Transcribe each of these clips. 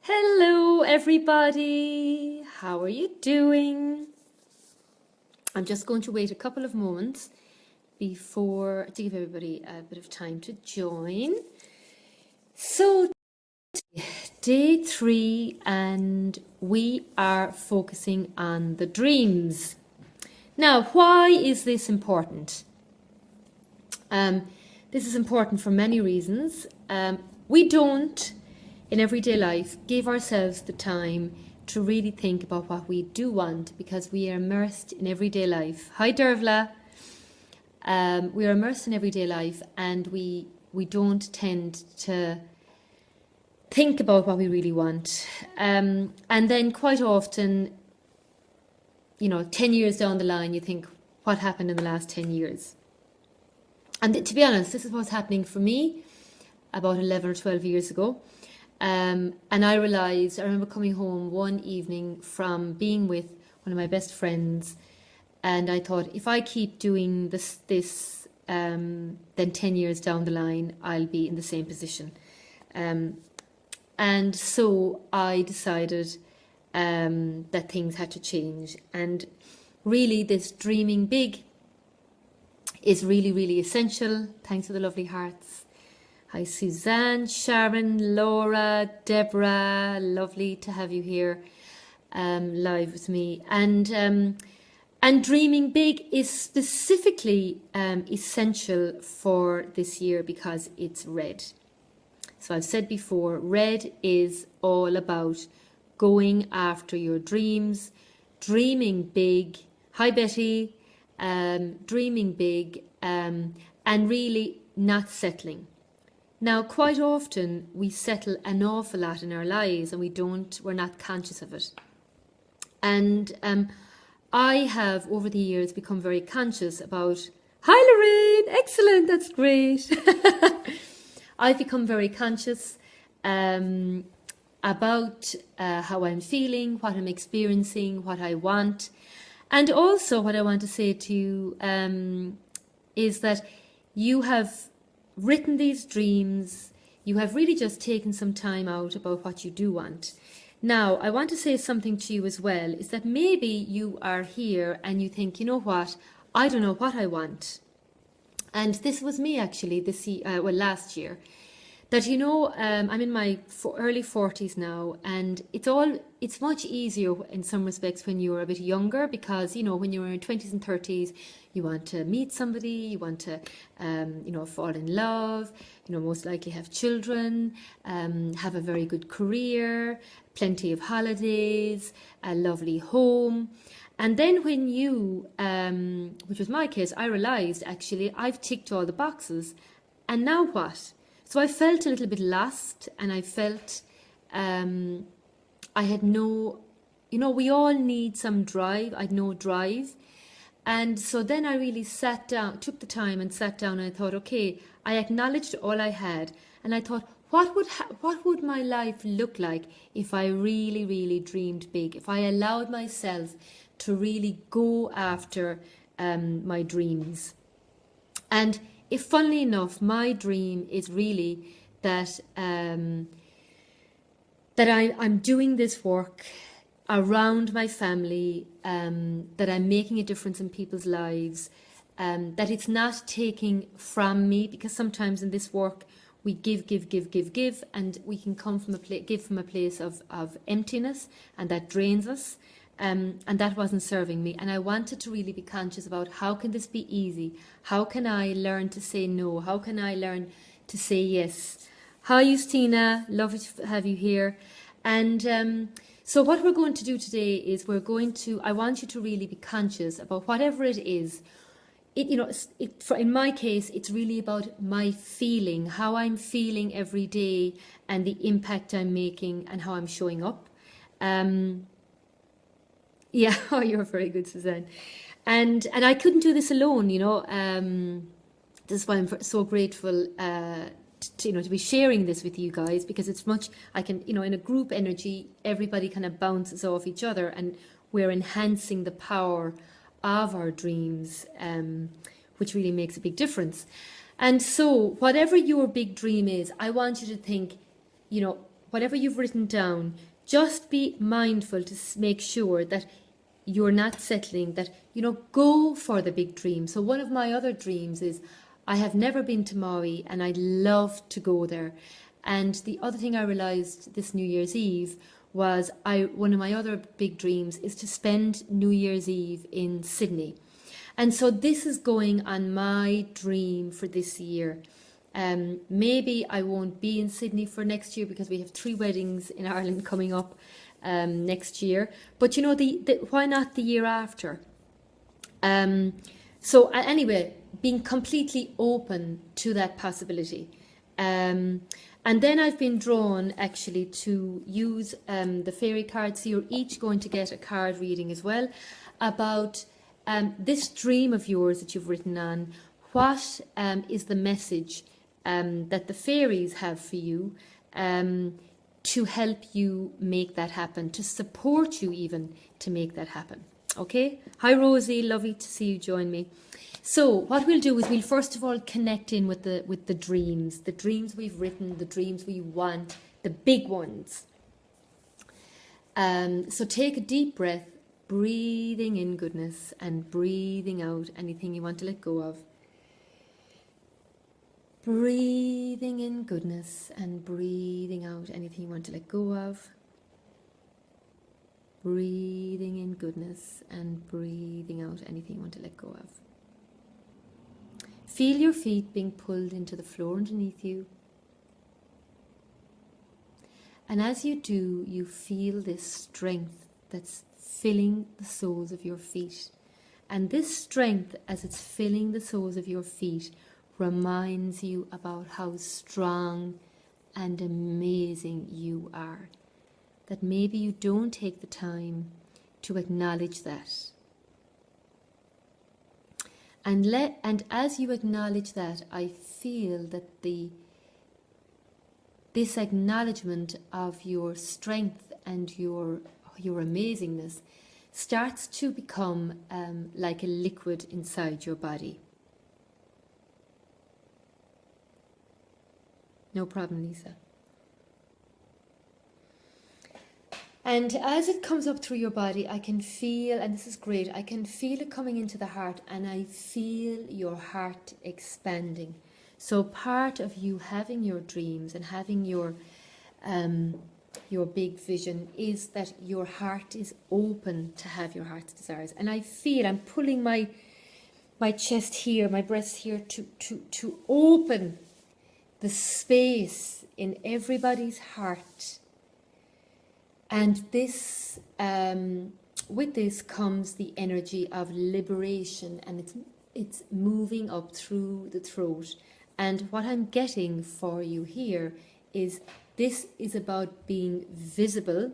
Hello, everybody. How are you doing? I'm just going to wait a couple of moments to give everybody a bit of time to join. So, day 3, and we are focusing on the dreams. Now, why is this important? This is important for many reasons. We don't, in everyday life, give ourselves the time to really think about what we do want because we are immersed in everyday life. Hi, Dervla. We are immersed in everyday life and we don't tend to think about what we really want. And then quite often, 10 years down the line, you think, what happened in the last 10 years? And to be honest, this is what's happening for me about 11 or 12 years ago. And I remember coming home one evening from being with one of my best friends, and I thought, if I keep doing this, then 10 years down the line, I'll be in the same position. And so I decided that things had to change. And really, this dreaming big is really, really essential. Thanks for the lovely hearts. Hi, Suzanne, Sharon, Laura, Deborah. Lovely to have you here live with me. And dreaming big is specifically essential for this year because it's red. So I've said before, red is all about going after your dreams, dreaming big. Hi, Betty. Dreaming big and really not settling. Now, quite often we settle an awful lot in our lives and we're not conscious of it. And I have over the years become very conscious about, hi Lorraine, excellent, that's great. I've become very conscious about how I'm feeling, what I'm experiencing, what I want. And also what I want to say to you is that you have written these dreams, you have really just taken some time out about what you do want. Now, I want to say something to you as well, is that maybe you are here and you think, you know what, I don't know what I want. And this was me actually last year. That, I'm in my early 40s now, and it's much easier in some respects when you're a bit younger because, when you're in your 20s and 30s, you want to meet somebody, you want to, fall in love, most likely have children, have a very good career, plenty of holidays, a lovely home. And then when which was my case, I realized actually I've ticked all the boxes, and now what? So I felt a little bit lost, and I felt I had no, we all need some drive. I had no drive. And so then I really took the time and sat down, and I thought, okay, I acknowledged all I had. And I thought, what would my life look like if I really, really dreamed big, if I allowed myself to really go after my dreams? And if, funnily enough, my dream is really that I'm doing this work around my family, that I'm making a difference in people's lives, that it's not taking from me, because sometimes in this work we give, and we can come from give from a place of emptiness, and that drains us. And that wasn't serving me. And I wanted to really be conscious about, how can this be easy? How can I learn to say no? How can I learn to say yes? Hi, Justina. Love to have you here. And so what we're going to do today is I want you to really be conscious about whatever it is. In my case, it's really about my feeling, how I'm feeling every day, and the impact I'm making and how I'm showing up. Yeah, oh, you're very good, Suzanne. And I couldn't do this alone, This is why I'm so grateful, to be sharing this with you guys, because it's I can, in a group energy, everybody kind of bounces off each other, and we're enhancing the power of our dreams, which really makes a big difference. And so whatever your big dream is, I want you to think, whatever you've written down, just be mindful to make sure that you're not settling, that, go for the big dream. So one of my other dreams is I have never been to Maui and I'd love to go there. And the other thing I realised this New Year's Eve was one of my other big dreams is to spend New Year's Eve in Sydney. And so this is going on my dream for this year. Maybe I won't be in Sydney for next year because we have 3 weddings in Ireland coming up next year. But why not the year after? So anyway, being completely open to that possibility. And then I've been drawn actually to use the fairy cards. So you're each going to get a card reading as well about this dream of yours that you've written on. What is the message that the fairies have for you to help you make that happen, to support you even to make that happen? Okay. Hi, Rosie. Lovely to see you join me. So what we'll do is we'll first of all connect in with the dreams we've written, the dreams we want, the big ones. So take a deep breath, breathing in goodness and breathing out anything you want to let go of. Breathing in goodness and breathing out anything you want to let go of. Breathing in goodness and breathing out anything you want to let go of. Feel your feet being pulled into the floor underneath you. And as you do, you feel this strength that's filling the soles of your feet. And this strength, as it's filling the soles of your feet, reminds you about how strong and amazing you are. That maybe you don't take the time to acknowledge that. And as you acknowledge that, I feel that this acknowledgement of your strength and your amazingness starts to become like a liquid inside your body. No problem, Lisa. And as it comes up through your body, I can feel, and this is great, I can feel it coming into the heart, and I feel your heart expanding. So part of you having your dreams and having your big vision is that your heart is open to have your heart's desires. And I feel, I'm pulling my chest here, my breast here to open the space in everybody's heart. And this, with this comes the energy of liberation, and it's moving up through the throat. And what I'm getting for you here is this is about being visible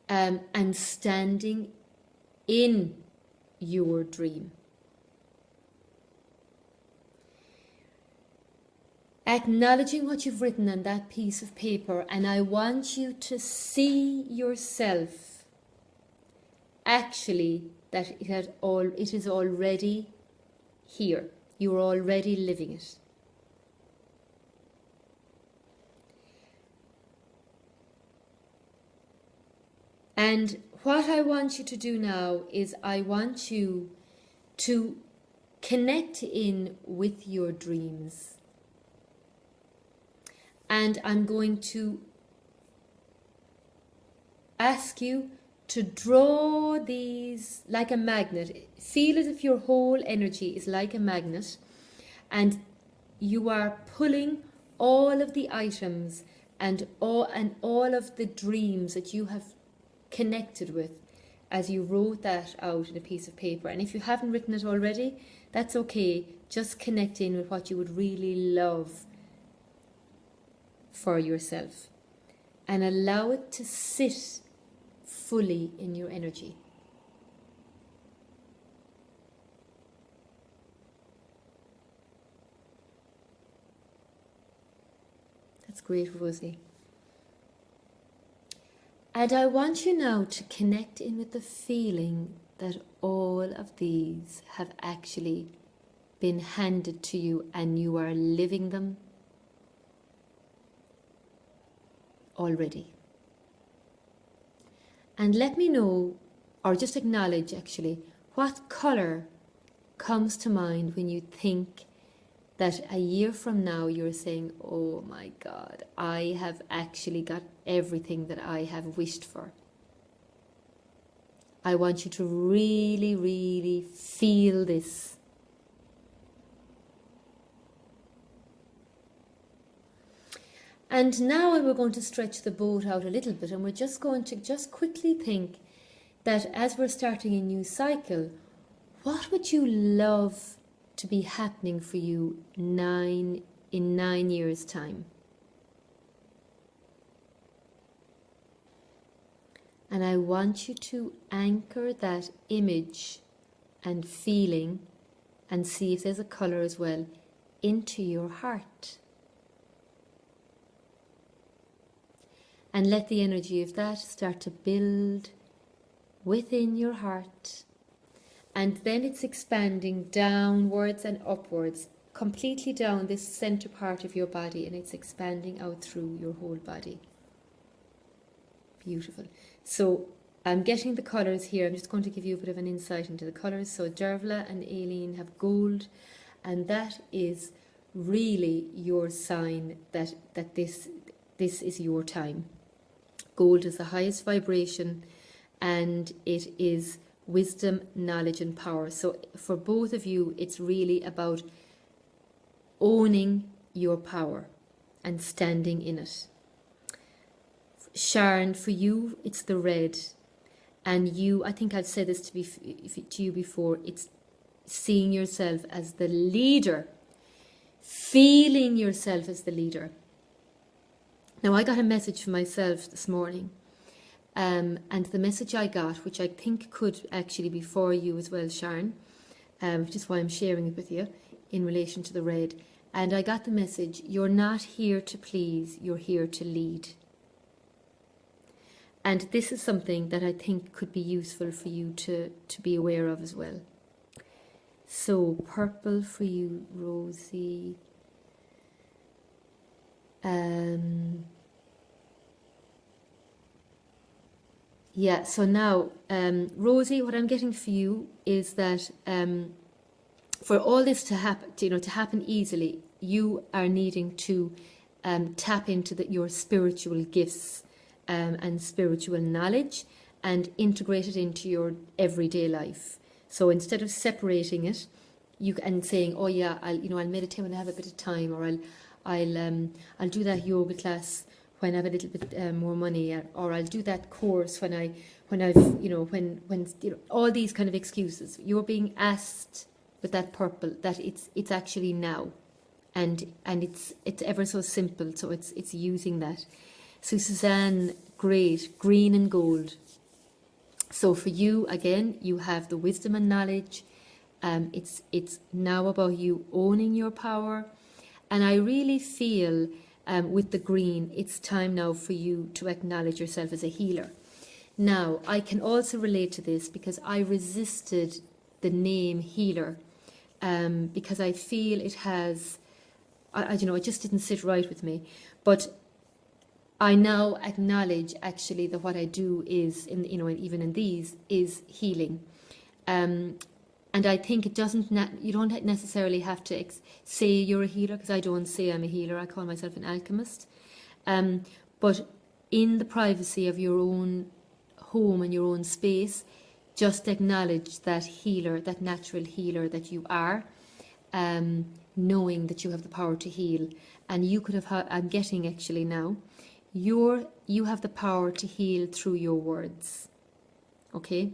and standing in your dream. Acknowledging what you've written on that piece of paper, and I want you to see yourself actually that it is already here. You're already living it. And what I want you to do now is I want you to connect in with your dreams. And I'm going to ask you to draw these like a magnet. Feel as if your whole energy is like a magnet, and you are pulling all of the items and all of the dreams that you have connected with as you wrote that out in a piece of paper. And if you haven't written it already, that's okay. Just connect in with what you would really love for yourself and allow it to sit fully in your energy. That's great, Rosie. And I want you now to connect in with the feeling that all of these have actually been handed to you and you are living them. already. And let me know, or just acknowledge actually, what colour comes to mind when you think that a year from now you're saying, oh my God, I have actually got everything that I have wished for. I want you to really, really feel this. And now we're going to stretch the boat out a little bit, and we're just going to just quickly think that as we're starting a new cycle, what would you love to be happening for you in 9 years' time? And I want you to anchor that image and feeling, and see if there's a colour as well, into your heart. And let the energy of that start to build within your heart. And then it's expanding downwards and upwards, completely down this center part of your body, and it's expanding out through your whole body. Beautiful. So I'm getting the colours here. I'm just going to give you a bit of an insight into the colours. So Dervla and Aileen have gold, and that is really your sign that this is your time. Gold is the highest vibration, and it is wisdom, knowledge and power. So for both of you, it's really about owning your power and standing in it. Sharon, for you, it's the red. And you, I think I've said this to you before, it's seeing yourself as the leader, feeling yourself as the leader. Now, I got a message for myself this morning. And the message I got, which I think could actually be for you as well, Sharon, which is why I'm sharing it with you in relation to the red. And I got the message, you're not here to please, you're here to lead. And this is something that I think could be useful for you to be aware of as well. So, purple for you, Rosie. Yeah, so now, Rosie, what I'm getting for you is that for all this to happen, to happen easily, you are needing to tap into your spiritual gifts and spiritual knowledge and integrate it into your everyday life. So instead of separating it, and saying, oh yeah, I'll meditate when I have a bit of time, or I'll do that yoga class when I have a little bit more money, or I'll do that course when all these kind of excuses. You're being asked with that purple that it's actually now, and it's ever so simple. So it's using that. So Suzanne, great, green and gold. So for you, again, you have the wisdom and knowledge. It's now about you owning your power. And I really feel with the green, it's time now for you to acknowledge yourself as a healer. Now, I can also relate to this because I resisted the name healer because I feel it has, it just didn't sit right with me. But I now acknowledge actually that what I do is, even in these, is healing. And I think you don't necessarily have to say you're a healer, because I don't say I'm a healer. I call myself an alchemist. But in the privacy of your own home and your own space, just acknowledge that healer, that natural healer that you are, knowing that you have the power to heal. And you could have, I'm getting actually now, you have the power to heal through your words. Okay?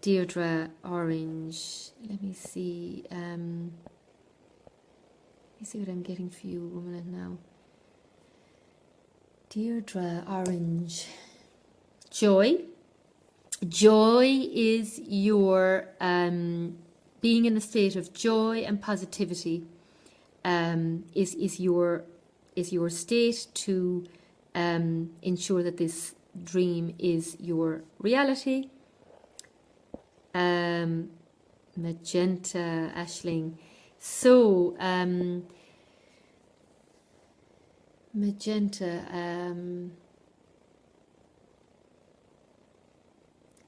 Deirdre, orange. Let me see. Let me see what I'm getting for you, woman, now. Deirdre, orange. Joy. Joy is your being in a state of joy and positivity. Is your state to ensure that this dream is your reality. Magenta, Aisling. So magenta.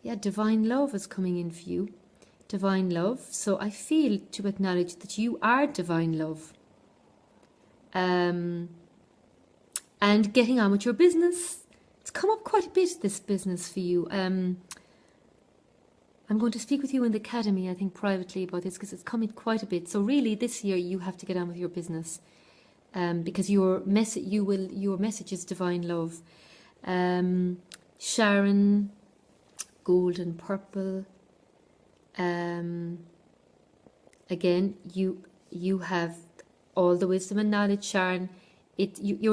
Yeah, divine love is coming in for you. Divine love. So I feel to acknowledge that you are divine love. And getting on with your business. It's come up quite a bit, this business for you. I'm going to speak with you in the academy, I think, privately about this, because it's come in quite a bit. So really, this year you have to get on with your business, because your message is divine love. Sharon, gold and purple. Again, you have all the wisdom and knowledge, Sharon. You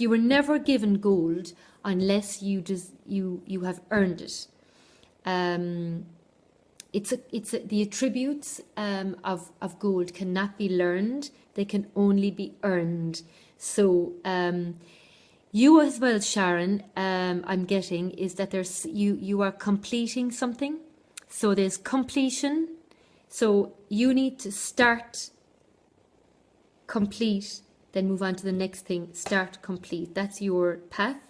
were never given gold unless you have earned it. The attributes of gold cannot be learned; they can only be earned. So you as well, Sharon. I'm getting is that you are completing something. So there's completion. So you need to start, complete, then move on to the next thing. Start, complete. That's your path,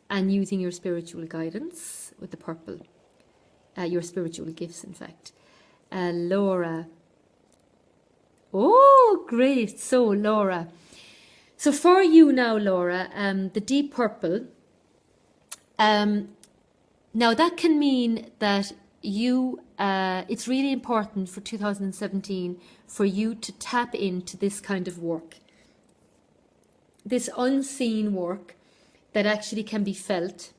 and using your spiritual guidance with the purple. Your spiritual gifts, in fact. Laura. Oh, great. So, Laura. So, for you now, Laura, the deep purple. Now, that can mean that it's really important for 2017 for you to tap into this kind of work. This unseen work that actually can be felt.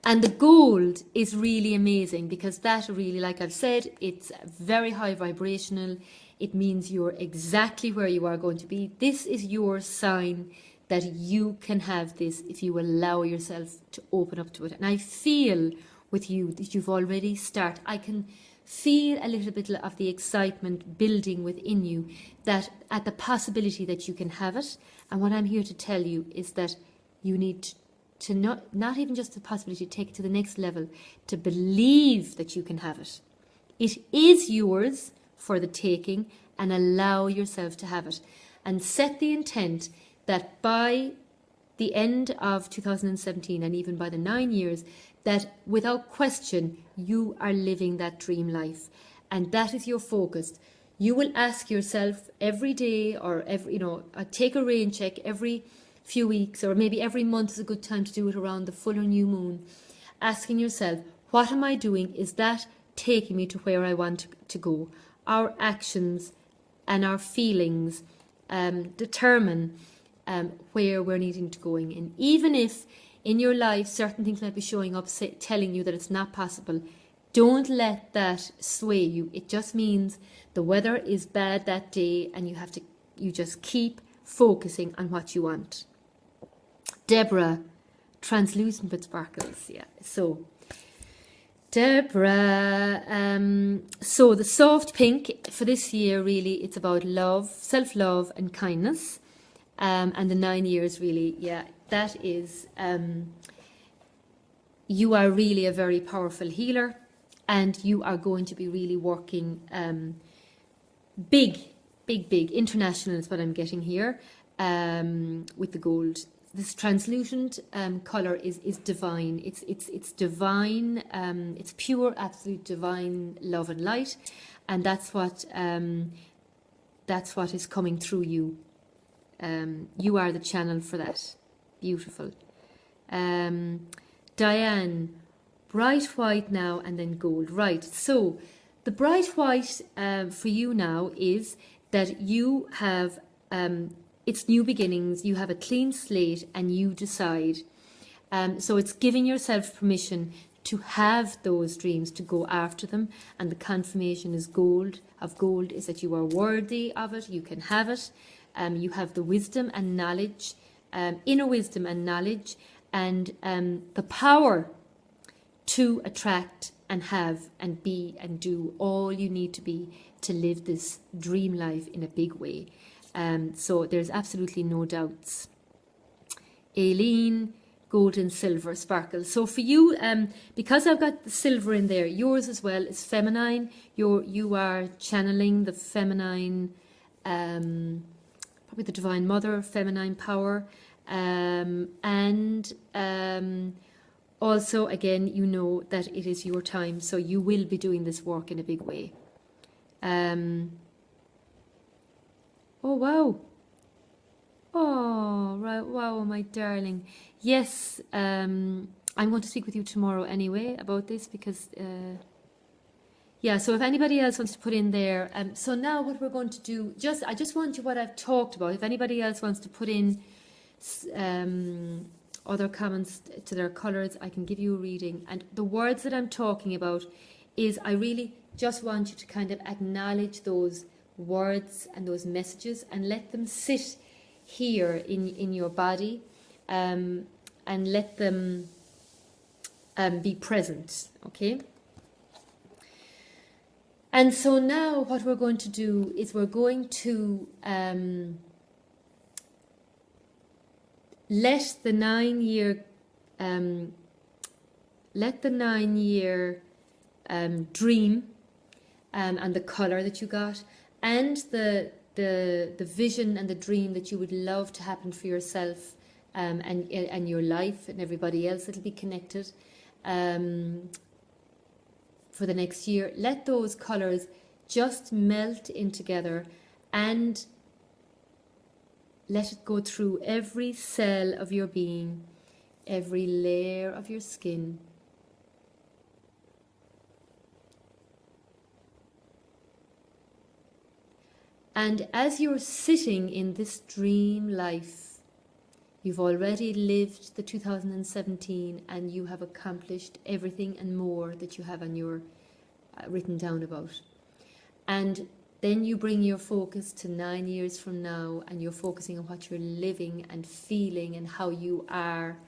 And the gold is really amazing, because that really, like I've said, it's very high vibrational. It means you're exactly where you are going to be. This is your sign that you can have this if you allow yourself to open up to it. And I feel with you that you've already started. I can feel a little bit of the excitement building within you, that at the possibility that you can have it. And what I'm here to tell you is that you need to not even just the possibility to take it to the next level, to believe that you can have it. It is yours for the taking, and allow yourself to have it. And set the intent that by the end of 2017, and even by the 9 years, that without question, you are living that dream life. And that is your focus. You will ask yourself every day, or take a rain check every few weeks, or maybe every month is a good time to do it around the full or new moon, asking yourself, what am I doing? Is that taking me to where I want to go? Our actions and our feelings determine where we're needing to going. And even if in your life certain things might be showing up telling you that it's not possible, don't let that sway you. It just means the weather is bad that day, and you just keep focusing on what you want. Deborah, translucent but sparkles. Yeah. So, Deborah, so the soft pink for this year, really, it's about love, self-love and kindness. And the 9 years, really, yeah, that is, you are really a very powerful healer, and you are going to be really working big, international is what I'm getting here, with the gold. This translucent color is divine. It's divine. It's pure, absolute divine love and light, and that's what is coming through you. You are the channel for that. Beautiful. Diane, bright white now, and then gold. Right. So the bright white for you now is that you have. It's new beginnings, you have a clean slate, and you decide. So it's giving yourself permission to have those dreams, to go after them. And the confirmation is gold is that you are worthy of it, you can have it. You have the wisdom and knowledge, inner wisdom and knowledge, and the power to attract and have and be and do all you need to be to live this dream life in a big way. So there's absolutely no doubts. Aileen, gold and silver, sparkle. So for you, because I've got the silver in there, yours as well is feminine. You are channeling the feminine probably the Divine Mother, feminine power, and also, again, you know that it is your time, so you will be doing this work in a big way. Oh, wow. Oh, right. Wow, my darling. Yes, I'm going to speak with you tomorrow anyway about this because, yeah, so if anybody else wants to put in there. So now what we're going to do, I just want you what I've talked about. If anybody else wants to put in other comments to their colours, I can give you a reading. And the words that I'm talking about is I really just want you to kind of acknowledge those words and those messages and let them sit here in your body, and let them be present, okay? And so now what we're going to do is we're going to let the 9-year dream and the color that you got, and the vision and the dream that you would love to happen for yourself, and your life and everybody else that'll be connected for the next year. Let those colors just melt in together and let it go through every cell of your being, every layer of your skin. And as you're sitting in this dream life, you've already lived the 2017 and you have accomplished everything and more that you have on your written down about. And then you bring your focus to 9 years from now, and you're focusing on what you're living and feeling and how you are.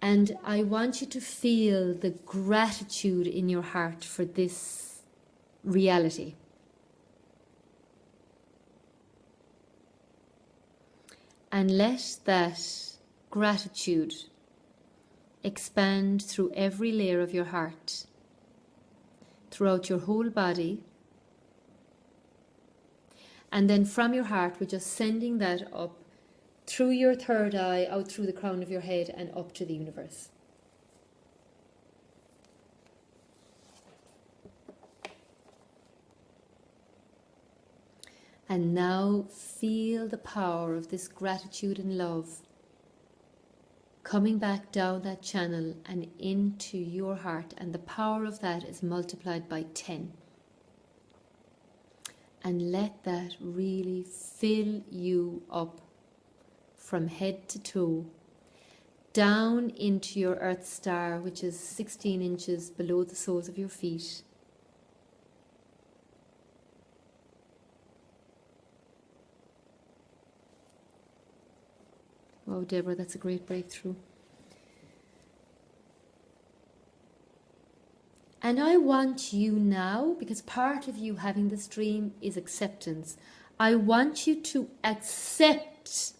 And I want you to feel the gratitude in your heart for this reality. And let that gratitude expand through every layer of your heart, throughout your whole body. And then from your heart, we're just sending that up through your third eye, out through the crown of your head, and up to the universe. And now feel the power of this gratitude and love coming back down that channel and into your heart. And the power of that is multiplied by 10. And let that really fill you up from head to toe, down into your Earth Star, which is 16 inches below the soles of your feet. Wow, Deborah, that's a great breakthrough. And I want you now, because part of you having this dream is acceptance, I want you to accept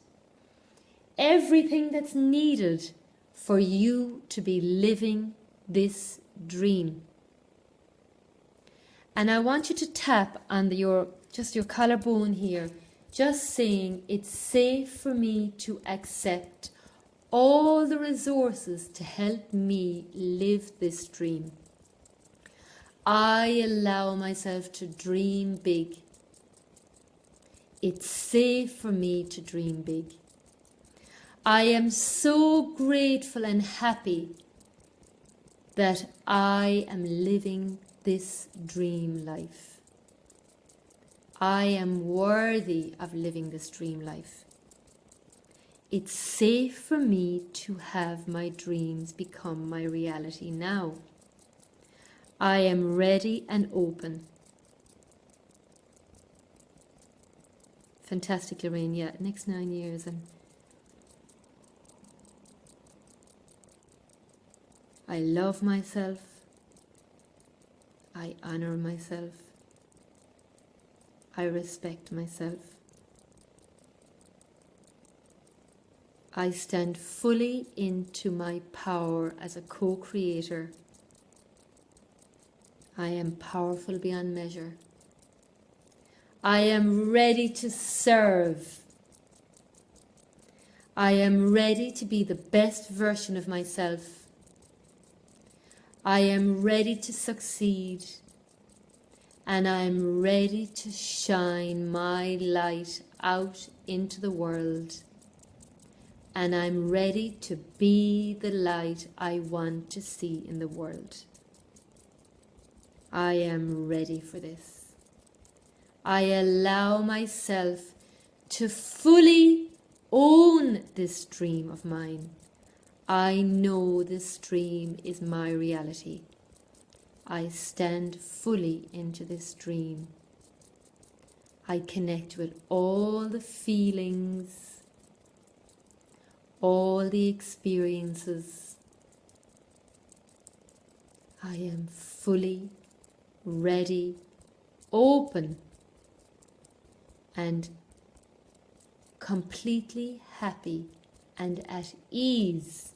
everything that's needed for you to be living this dream. And I want you to tap on your collarbone here, just saying, it's safe for me to accept all the resources to help me live this dream. I allow myself to dream big. It's safe for me to dream big. I am so grateful and happy that I am living this dream life. I am worthy of living this dream life. It's safe for me to have my dreams become my reality now. I am ready and open. Fantastic, Lorraine. Yeah, next 9 years. And I love myself. I honor myself. I respect myself. I stand fully into my power as a co-creator. I am powerful beyond measure. I am ready to serve. I am ready to be the best version of myself. I am ready to succeed. And I am ready to shine my light out into the world. And I'm ready to be the light I want to see in the world. I am ready for this. I allow myself to fully own this dream of mine. I know this dream is my reality. I stand fully into this dream. I connect with all the feelings, all the experiences. I am fully ready, open, and completely happy and at ease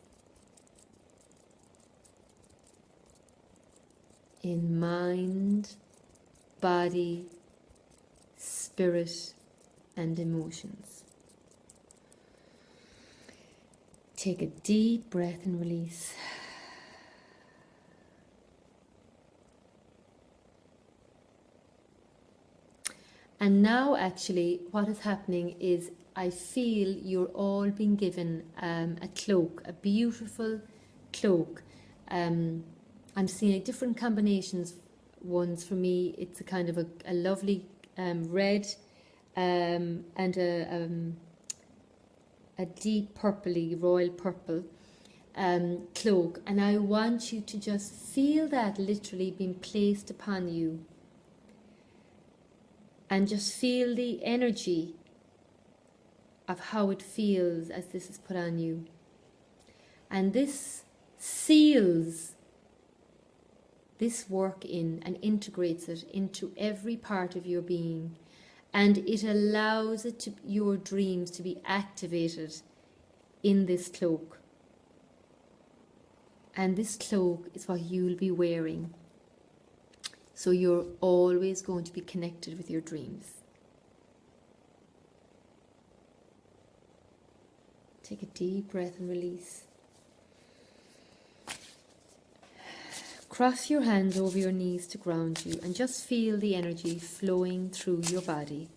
in mind, body, spirit, and emotions. Take a deep breath and release. And now actually what is happening is I feel you're all being given a cloak, a beautiful cloak. I'm seeing different combinations. Ones for me, it's a kind of a lovely red and a deep purpley, royal purple cloak. And I want you to just feel that literally being placed upon you. And just feel the energy of how it feels as this is put on you. And this seals this work in and integrates it into every part of your being. And it allows it to, your dreams to be activated in this cloak. And this cloak is what you'll be wearing. So you're always going to be connected with your dreams. Take a deep breath and release. Cross your hands over your knees to ground you and just feel the energy flowing through your body.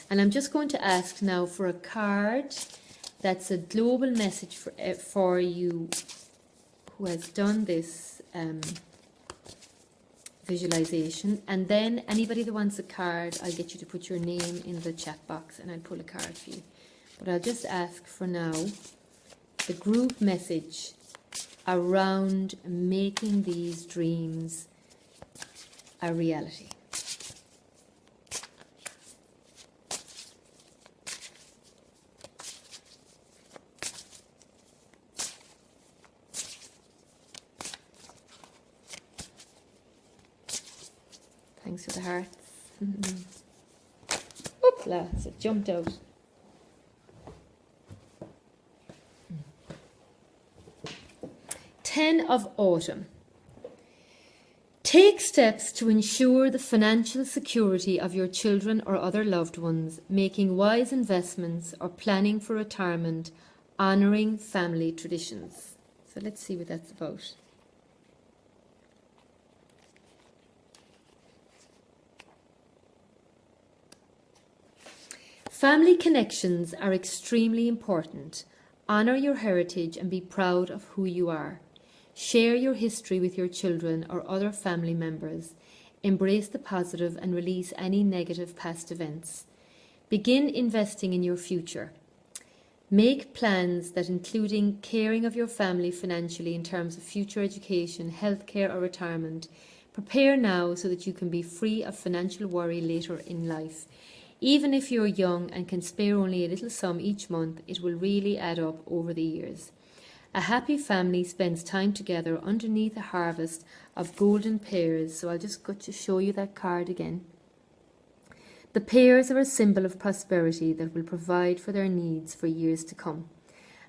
And I'm just going to ask now for a card that's a global message for you who has done this visualization. And then anybody that wants a card, I'll get you to put your name in the chat box and I'll pull a card for you. But I'll just ask for now the group message around making these dreams a reality. Thanks for the hearts. Oopla, so it jumped out. Ten of Autumn. Take steps to ensure the financial security of your children or other loved ones, making wise investments or planning for retirement, honouring family traditions. So let's see what that's about. Family connections are extremely important. Honour your heritage and be proud of who you are. Share your history with your children or other family members. Embrace the positive and release any negative past events. Begin investing in your future. Make plans that including caring of your family financially in terms of future education, healthcare or retirement. Prepare now so that you can be free of financial worry later in life. Even if you're young and can spare only a little sum each month, it will really add up over the years. A happy family spends time together underneath a harvest of golden pears. So I'll just go to show you that card again. The pears are a symbol of prosperity that will provide for their needs for years to come.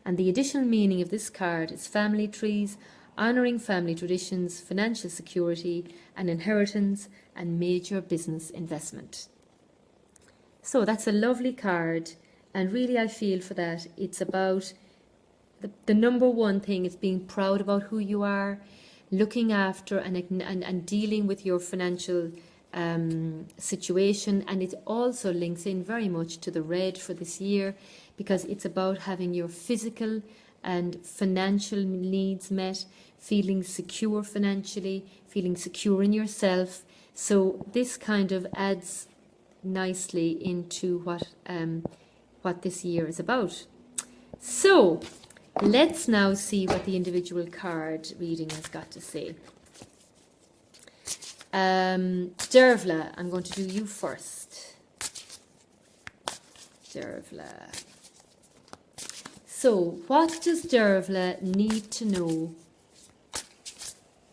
And the additional meaning of this card is family trees honouring family traditions, financial security, an inheritance, and major business investment. So that's a lovely card, and really I feel for that it's about the number one thing is being proud about who you are, looking after and dealing with your financial situation. And it also links in very much to the red for this year, because it's about having your physical and financial needs met, feeling secure financially, feeling secure in yourself. So this kind of adds nicely into what this year is about. So let's now see what the individual card reading has got to say. Dervla, I'm going to do you first. Dervla. So what does Dervla need to know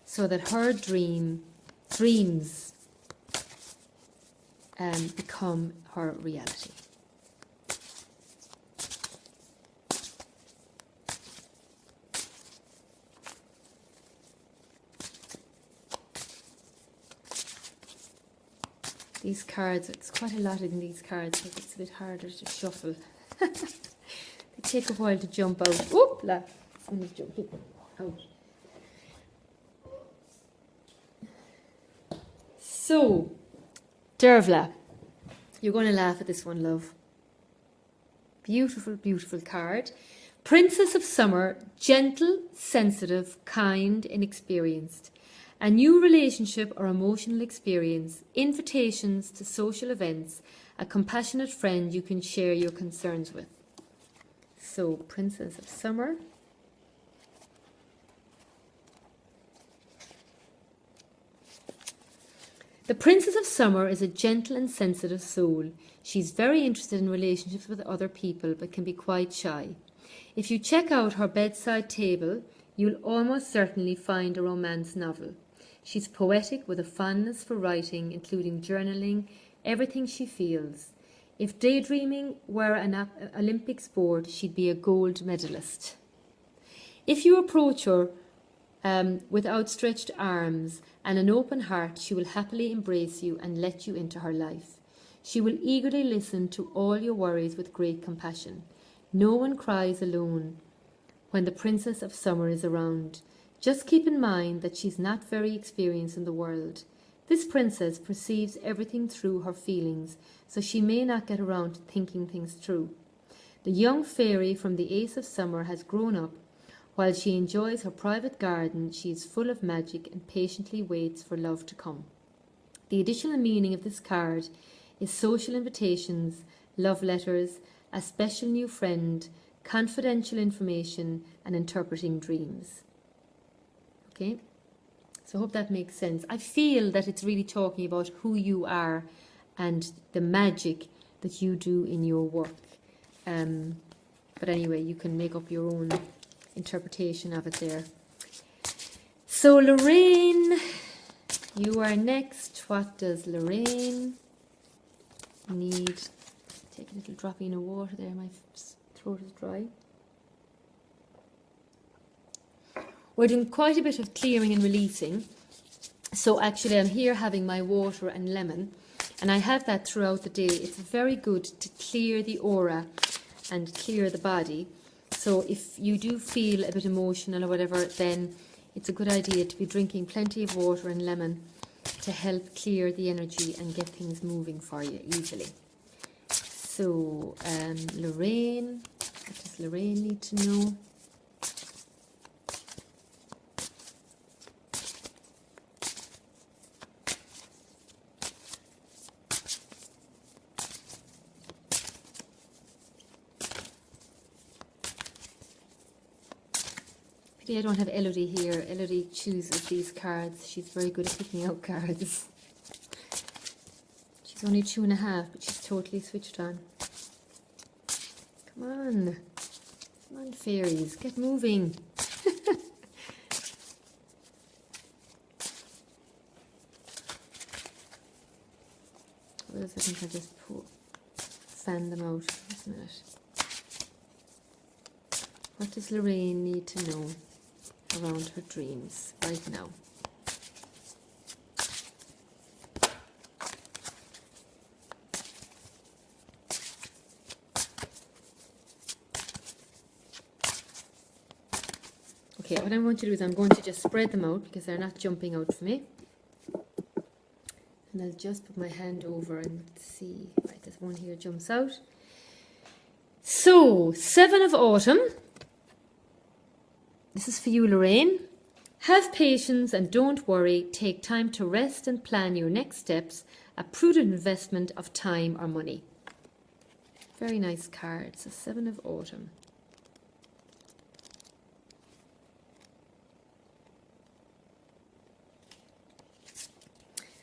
so that her dreams become her reality? These cards, it's quite a lot in these cards, so it's a bit harder to shuffle. They take a while to jump out. Oopla! Someone's jumping out. So, Dervla, you're going to laugh at this one, love. Beautiful, beautiful card. Princess of Summer, gentle, sensitive, kind, inexperienced. A new relationship or emotional experience, invitations to social events, a compassionate friend you can share your concerns with. So, Princess of Summer. The Princess of Summer is a gentle and sensitive soul. She's very interested in relationships with other people, but can be quite shy. If you check out her bedside table, you'll almost certainly find a romance novel. She's poetic with a fondness for writing, including journaling, everything she feels. If daydreaming were an Olympic sport, she'd be a gold medalist. If you approach her with outstretched arms and an open heart, she will happily embrace you and let you into her life. She will eagerly listen to all your worries with great compassion. No one cries alone when the Princess of Summer is around. Just keep in mind that she's not very experienced in the world. This princess perceives everything through her feelings, so she may not get around to thinking things through. The young fairy from the Ace of Summer has grown up. While she enjoys her private garden, she is full of magic and patiently waits for love to come. The additional meaning of this card is social invitations, love letters, a special new friend, confidential information, and interpreting dreams. Okay, so I hope that makes sense. I feel that it's really talking about who you are and the magic that you do in your work. But anyway, you can make up your own interpretation of it there. So Lorraine, you are next. What does Lorraine need? Take a little drop of water there, my throat is dry. We're doing quite a bit of clearing and releasing. So actually I'm here having my water and lemon, and I have that throughout the day. It's very good to clear the aura and clear the body. So if you do feel a bit emotional or whatever, then it's a good idea to be drinking plenty of water and lemon to help clear the energy and get things moving for you easily. So Lorraine, what does Lorraine need to know? I don't have Elodie here. Elodie chooses these cards. She's very good at picking out cards. She's only 2.5, but she's totally switched on. Come on. Come on, fairies. Get moving. What else? I think I'll just fan them out. Just a minute. What does Lorraine need to know? around her dreams right now. Okay, what I'm going to do is I'm going to just spread them out because they're not jumping out for me. And I'll just put my hand over and see. Right, there's one here jumps out. So, 7 of Autumn. This is for you, Lorraine. Have patience and don't worry. Take time to rest and plan your next steps. A prudent investment of time or money. Very nice card. So, 7 of Autumn.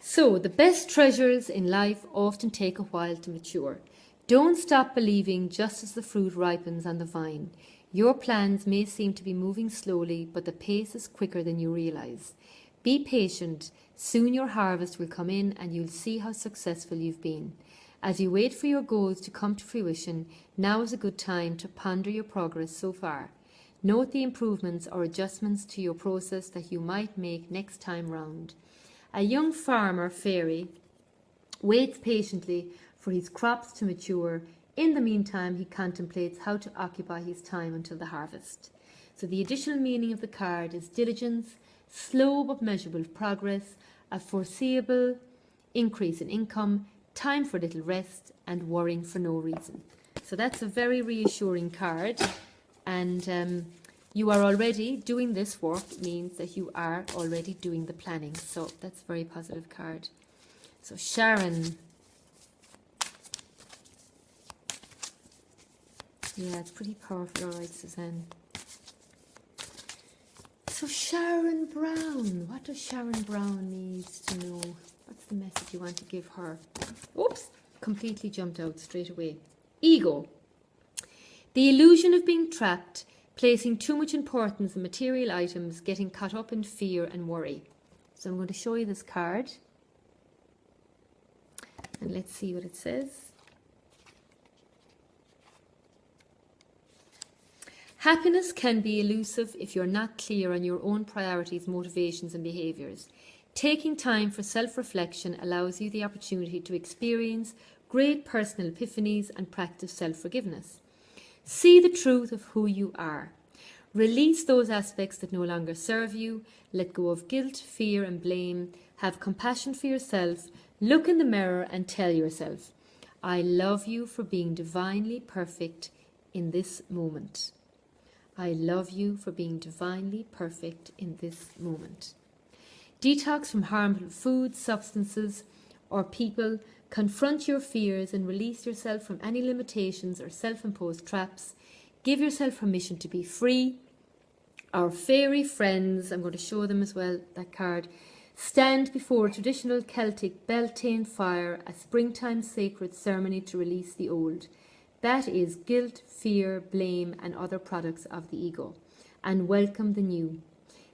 So, the best treasures in life often take a while to mature. Don't stop believing just as the fruit ripens on the vine. Your plans may seem to be moving slowly, but the pace is quicker than you realize. Be patient. Soon your harvest will come in and you'll see how successful you've been. As you wait for your goals to come to fruition, now is a good time to ponder your progress so far. Note the improvements or adjustments to your process that you might make next time round. A young farmer fairy waits patiently for his crops to mature. In the meantime, he contemplates how to occupy his time until the harvest. So the additional meaning of the card is diligence, slow but measurable progress, a foreseeable increase in income, time for little rest, and worrying for no reason. So that's a very reassuring card. And you are already doing this work. It means that you are already doing the planning. So that's a very positive card. So Sharon. Yeah, it's pretty powerful. All right, Suzanne. So Sharon Brown. What does Sharon Brown need to know? What's the message you want to give her? Oops, completely jumped out straight away. Ego. The illusion of being trapped, placing too much importance on material items, getting caught up in fear and worry. So I'm going to show you this card. And let's see what it says. Happiness can be elusive if you're not clear on your own priorities, motivations and behaviours. Taking time for self-reflection allows you the opportunity to experience great personal epiphanies and practice self-forgiveness. See the truth of who you are. Release those aspects that no longer serve you. Let go of guilt, fear and blame. Have compassion for yourself. Look in the mirror and tell yourself, I love you for being divinely perfect in this moment. I love you for being divinely perfect in this moment. Detox from harmful foods, substances or people. Confront your fears and release yourself from any limitations or self-imposed traps. Give yourself permission to be free. Our fairy friends, I'm going to show them as well, that card, stand before a traditional Celtic Beltane fire, a springtime sacred ceremony to release the old. That is guilt, fear, blame and other products of the ego, and welcome the new.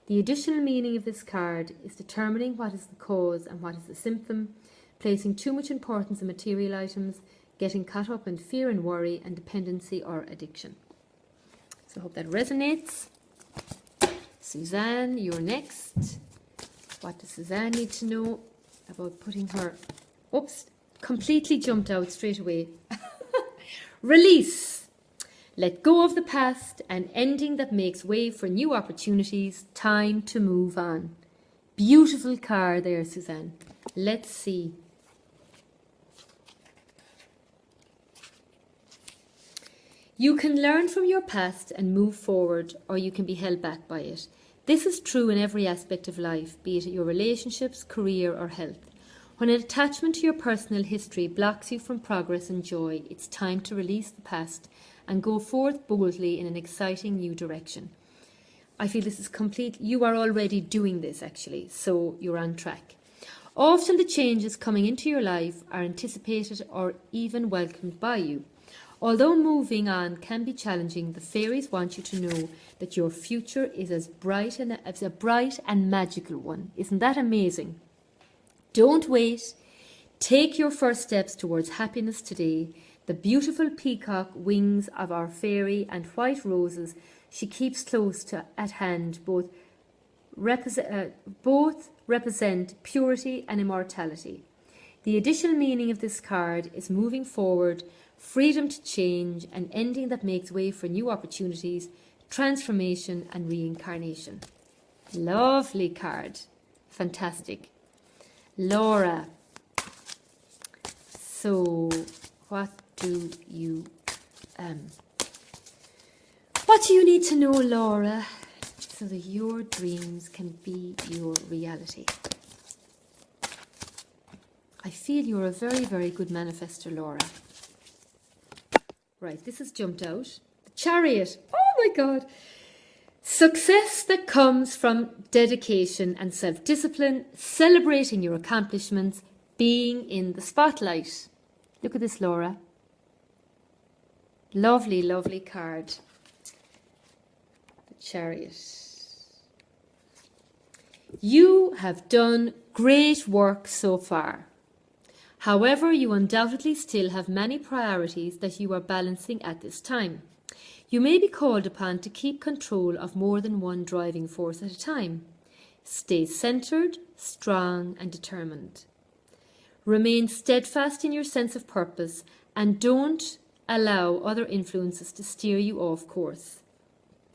The additional meaning of this card is determining what is the cause and what is the symptom, placing too much importance on material items, getting caught up in fear and worry and dependency or addiction. So I hope that resonates. Suzanne, you're next. What does Suzanne need to know about putting her... Oops, completely jumped out straight away. Release. Let go of the past, an ending that makes way for new opportunities. Time to move on. Beautiful card there, Suzanne. Let's see. You can learn from your past and move forward, or you can be held back by it. This is true in every aspect of life, be it your relationships, career or health. When an attachment to your personal history blocks you from progress and joy, it's time to release the past and go forth boldly in an exciting new direction. I feel this is complete. You are already doing this actually, so you're on track. Often the changes coming into your life are anticipated or even welcomed by you. Although moving on can be challenging, the fairies want you to know that your future is as a bright and magical one. Isn't that amazing? Don't wait. Take your first steps towards happiness today. The beautiful peacock wings of our fairy and white roses she keeps close at hand, both both represent purity and immortality. The additional meaning of this card is moving forward, freedom to change, an ending that makes way for new opportunities, transformation and reincarnation. Lovely card. Fantastic. Laura. So, what do you need to know, Laura, so that your dreams can be your reality? I feel you're a very, very good manifestor, Laura. Right, this has jumped out. The Chariot. Oh my God. Success that comes from dedication and self-discipline, celebrating your accomplishments, being in the spotlight. Look at this, Laura. Lovely, lovely card. The Chariot. You have done great work so far. However, you undoubtedly still have many priorities that you are balancing at this time. You may be called upon to keep control of more than one driving force at a time. Stay centered, strong, and determined. Remain steadfast in your sense of purpose and don't allow other influences to steer you off course.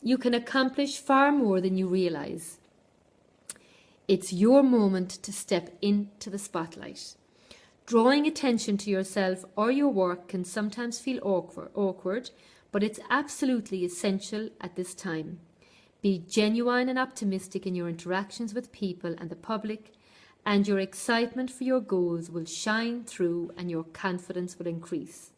You can accomplish far more than you realize. It's your moment to step into the spotlight. Drawing attention to yourself or your work can sometimes feel awkward, but it's absolutely essential at this time. Be genuine and optimistic in your interactions with people and the public, and your excitement for your goals will shine through and your confidence will increase.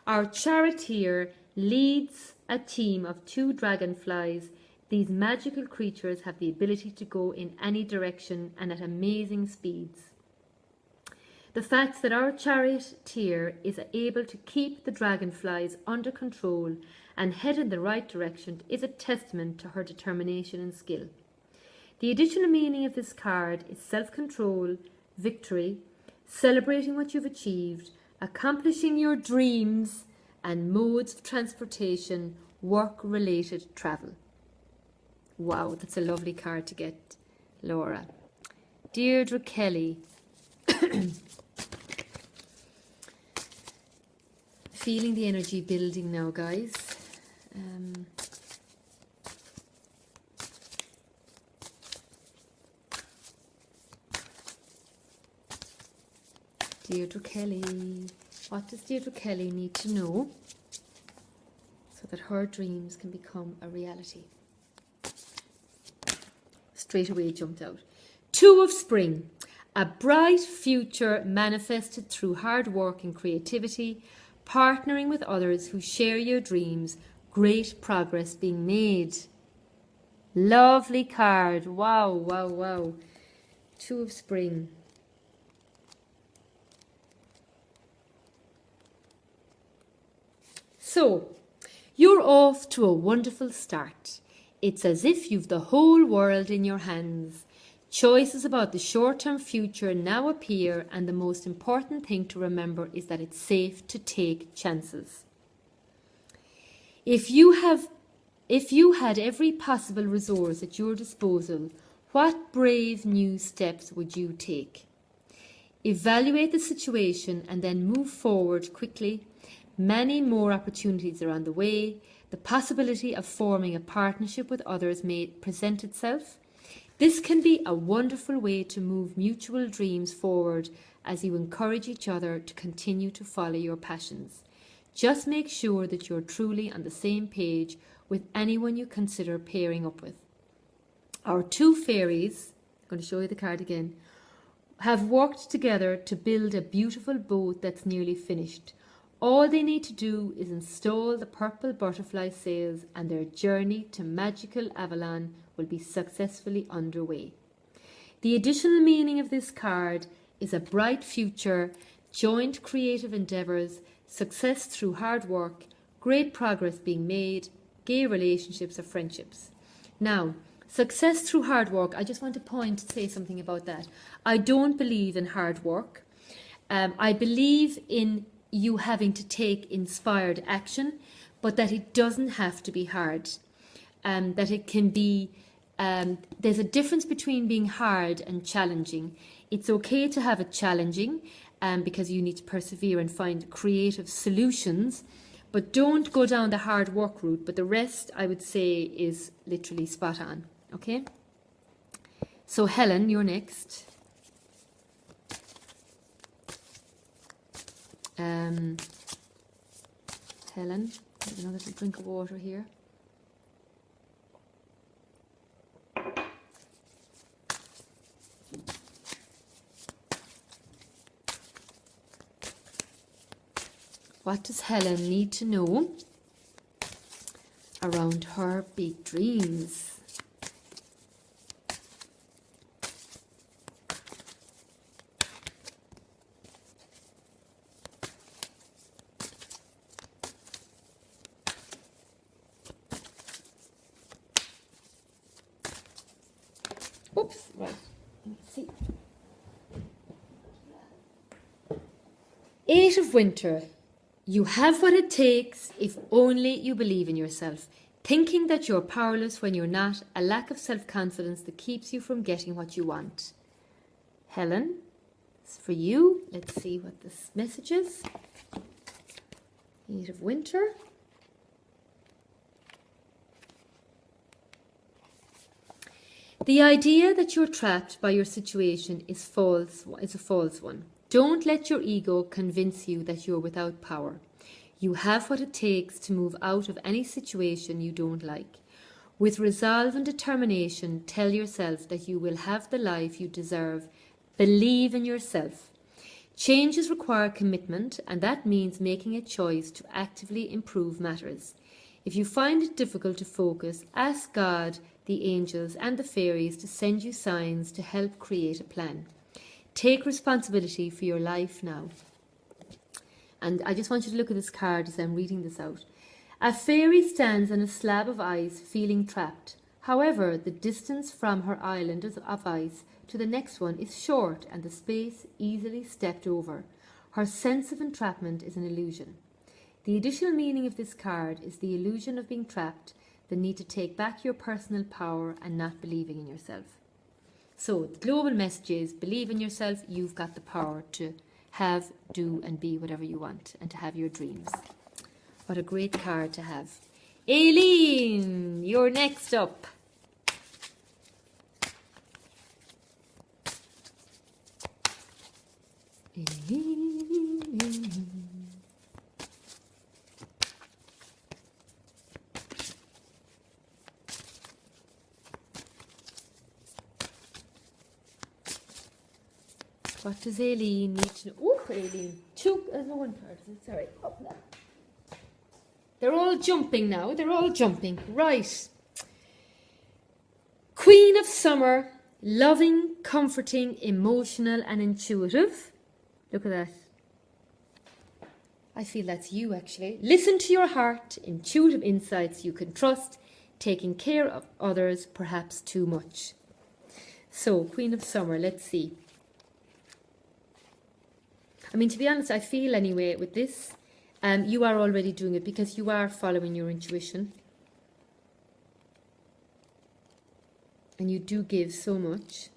Our charioteer leads a team of 2 dragonflies. These magical creatures have the ability to go in any direction and at amazing speeds. The fact that our charioteer is able to keep the dragonflies under control and head in the right direction is a testament to her determination and skill. The additional meaning of this card is self-control, victory, celebrating what you've achieved, accomplishing your dreams, and modes of transportation, work-related travel. Wow, that's a lovely card to get, Laura. Deirdre Kelly. Feeling the energy building now, guys. Deirdre Kelly. What does Deirdre Kelly need to know so that her dreams can become a reality? Straight away jumped out. 2 of Spring. A bright future manifested through hard work and creativity, partnering with others who share your dreams, great progress being made. Lovely card. Wow, wow, wow. 2 of Spring. So, you're off to a wonderful start. It's as if you've the whole world in your hands. Choices about the short-term future now appear, and the most important thing to remember is that it's safe to take chances. If you had every possible resource at your disposal, what brave new steps would you take? Evaluate the situation and then move forward quickly. Many more opportunities are on the way. The possibility of forming a partnership with others may present itself. This can be a wonderful way to move mutual dreams forward as you encourage each other to continue to follow your passions. Just make sure that you're truly on the same page with anyone you consider pairing up with. Our 2 fairies, I'm going to show you the card again, have worked together to build a beautiful boat that's nearly finished. All they need to do is install the purple butterfly sails and their journey to magical Avalon will be successfully underway. The additional meaning of this card is a bright future, joint creative endeavours, success through hard work, great progress being made, gay relationships or friendships. Now, success through hard work, I just want to say something about that. I don't believe in hard work. I believe in you having to take inspired action, but that it doesn't have to be hard. That it can be there's a difference between being hard and challenging. It's okay to have it challenging because you need to persevere and find creative solutions, but don't go down the hard work route. But the rest, I would say, is literally spot on. Okay? So Helen, you're next. Helen, have another little drink of water here. What does Helen need to know around her big dreams? Oops, right, let's see. 8 of Winter. You have what it takes if only you believe in yourself. Thinking that you're powerless when you're not, a lack of self-confidence that keeps you from getting what you want. Helen, it's for you. Let's see what this message is. 8 of Winter. The idea that you're trapped by your situation is a false one. Don't let your ego convince you that you're without power. You have what it takes to move out of any situation you don't like. With resolve and determination, tell yourself that you will have the life you deserve. Believe in yourself. Changes require commitment, and that means making a choice to actively improve matters. If you find it difficult to focus, ask God, the angels, and the fairies to send you signs to help create a plan. Take responsibility for your life now. And I just want you to look at this card as I'm reading this out. A fairy stands on a slab of ice, feeling trapped. However, the distance from her island of ice to the next one is short and the space easily stepped over. Her sense of entrapment is an illusion. The additional meaning of this card is the illusion of being trapped, the need to take back your personal power and not believing in yourself. So the global message is believe in yourself. You've got the power to have, do and be whatever you want and to have your dreams. What a great card to have. Aileen, you're next up. Aileen. What does Aileen need to know? Oh, Aileen. There's no one card. Sorry. Up now. They're all jumping now. They're all jumping. Right. Queen of Summer. Loving, comforting, emotional and intuitive. Look at that. I feel that's you actually. Listen to your heart. Intuitive insights you can trust. Taking care of others perhaps too much. So, Queen of Summer. Let's see. I mean, to be honest, I feel anyway with this, you are already doing it because you are following your intuition. And you do give so much.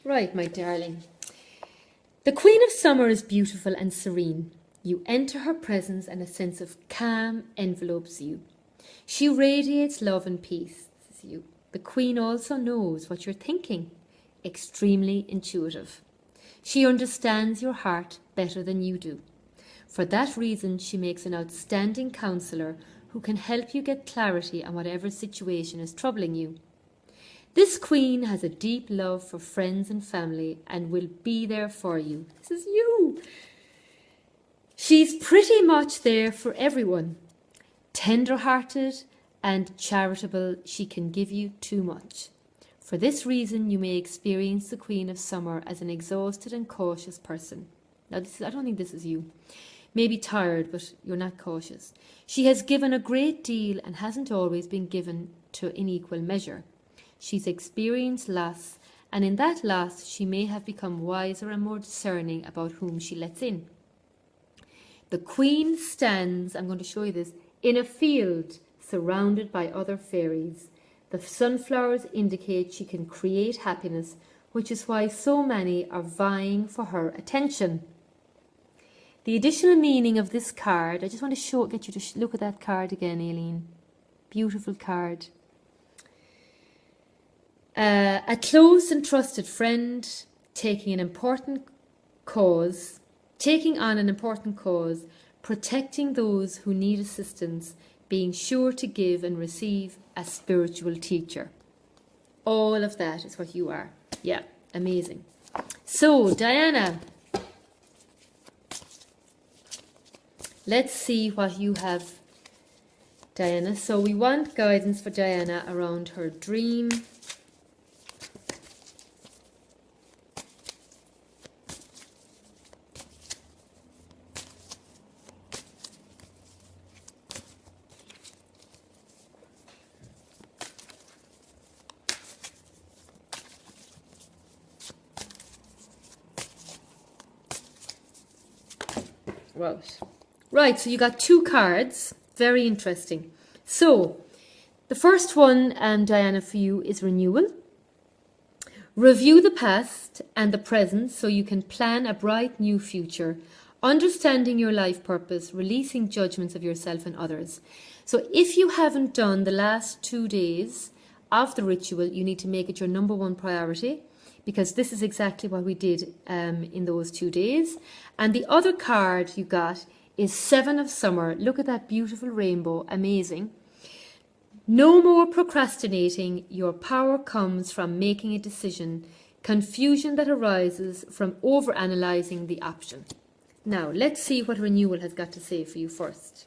Right, my darling. The Queen of Summer is beautiful and serene. You enter her presence and a sense of calm envelopes you. She radiates love and peace. This is you. The Queen also knows what you're thinking. Extremely intuitive. She understands your heart better than you do. For that reason, she makes an outstanding counselor who can help you get clarity on whatever situation is troubling you. This Queen has a deep love for friends and family and will be there for you. This is you. She's pretty much there for everyone. Tender-hearted and charitable, she can give you too much. For this reason, you may experience the Queen of Summer as an exhausted and cautious person. Now, I don't think this is you. Maybe tired, but you're not cautious. She has given a great deal and hasn't always been given in equal measure. She's experienced loss, and in that loss, she may have become wiser and more discerning about whom she lets in. The queen stands, I'm going to show you this, in a field surrounded by other fairies. The sunflowers indicate she can create happiness, which is why so many are vying for her attention. The additional meaning of this card, I just want to get you to look at that card again, Aileen. Beautiful card. A close and trusted friend taking on an important cause, protecting those who need assistance, being sure to give and receive, a spiritual teacher. All of that is what you are. Yeah, amazing. So, Diana, let's see what you have, Diana. So we want guidance for Diana around her dream. Right, so you got 2 cards. Very interesting. So, the first one, Diana, for you is renewal. Review the past and the present so you can plan a bright new future, understanding your life purpose, releasing judgments of yourself and others. So if you haven't done the last 2 days of the ritual, you need to make it your number 1 priority, because this is exactly what we did in those 2 days. And the other card you got is 7 of Summer. Look at that beautiful rainbow. Amazing. No more procrastinating. Your power comes from making a decision. Confusion that arises from overanalyzing the option. Now, let's see what renewal has got to say for you first.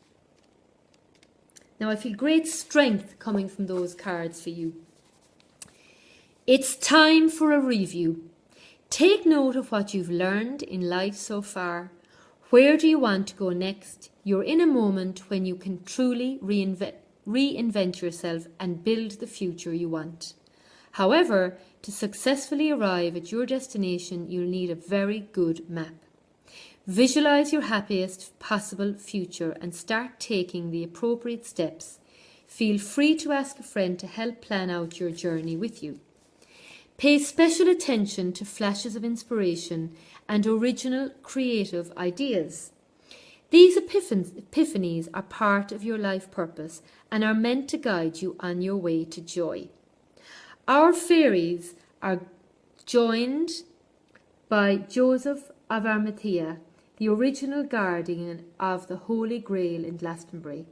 Now, I feel great strength coming from those cards for you. It's time for a review. Take note of what you've learned in life so far. Where do you want to go next? You're in a moment when you can truly reinvent yourself and build the future you want. However, to successfully arrive at your destination, you'll need a very good map. Visualize your happiest possible future and start taking the appropriate steps. Feel free to ask a friend to help plan out your journey with you. Pay special attention to flashes of inspiration and original creative ideas. These epiphanies are part of your life purpose and are meant to guide you on your way to joy. Our fairies are joined by Joseph of Arimathea, the original guardian of the Holy Grail in Glastonbury.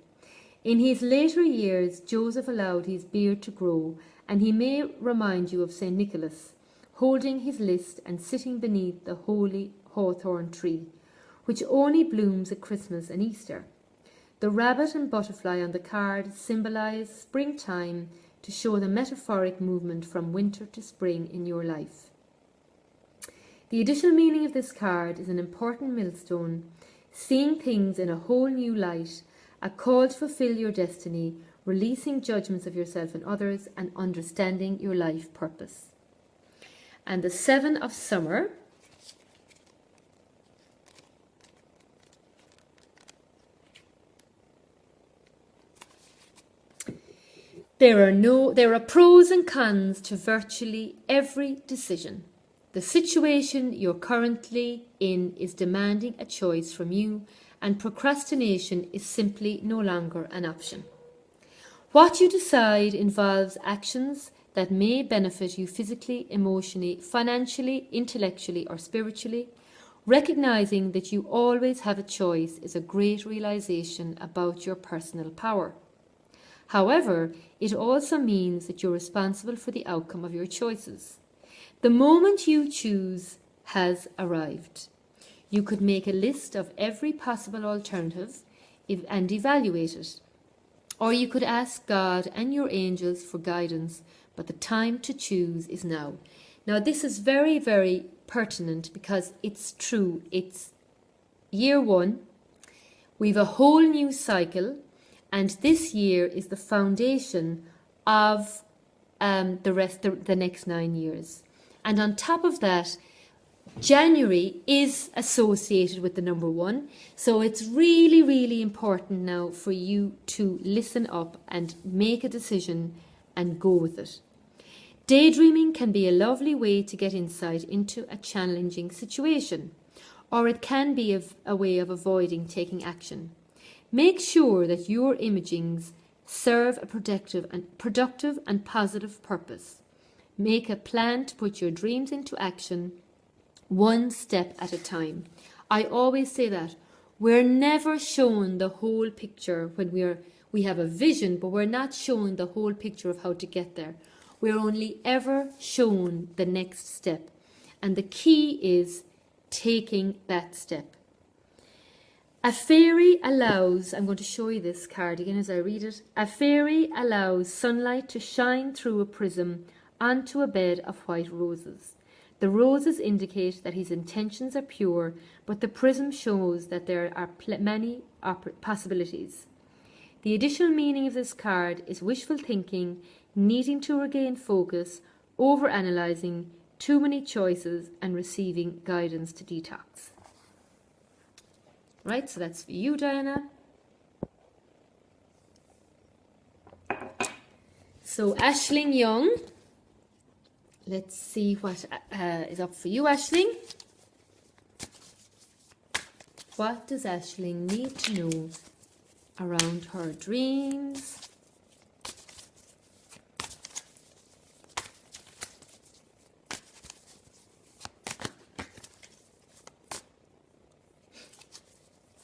In his later years, Joseph allowed his beard to grow, and he may remind you of St. Nicholas, holding his list and sitting beneath the holy hawthorn tree, which only blooms at Christmas and Easter. The rabbit and butterfly on the card symbolize springtime to show the metaphoric movement from winter to spring in your life. The additional meaning of this card is an important millstone, seeing things in a whole new light, a call to fulfill your destiny, releasing judgments of yourself and others, and understanding your life purpose. And the 7 of Summer. There are pros and cons to virtually every decision. The situation you're currently in is demanding a choice from you, and procrastination is simply no longer an option. What you decide involves actions that may benefit you physically, emotionally, financially, intellectually, or spiritually. Recognizing that you always have a choice is a great realization about your personal power. However, it also means that you're responsible for the outcome of your choices. The moment you choose has arrived. You could make a list of every possible alternative and evaluate it. Or you could ask God and your angels for guidance, but the time to choose is now. Now, this is very, very pertinent because it's true. It's year 1. We've a whole new cycle, and this year is the foundation of the next 9 years. And on top of that, January is associated with the number 1, so it's really, really important now for you to listen up and make a decision and go with it. Daydreaming can be a lovely way to get insight into a challenging situation, or it can be a way of avoiding taking action. Make sure that your imagings serve a productive and positive purpose. Make a plan to put your dreams into action, one step at a time. I always say that we're never shown the whole picture when we have a vision, but we're not shown the whole picture of how to get there. We're only ever shown the next step, and the key is taking that step. A fairy allows, I'm going to show you this card again as I read it. A fairy allows sunlight to shine through a prism onto a bed of white roses. The roses indicate that his intentions are pure, but the prism shows that there are many possibilities. The additional meaning of this card is wishful thinking, needing to regain focus, over-analysing, too many choices, and receiving guidance to detox. Right, so that's for you, Diana. So Aisling Young. Let's see what is up for you, Aisling. What does Aisling need to know around her dreams?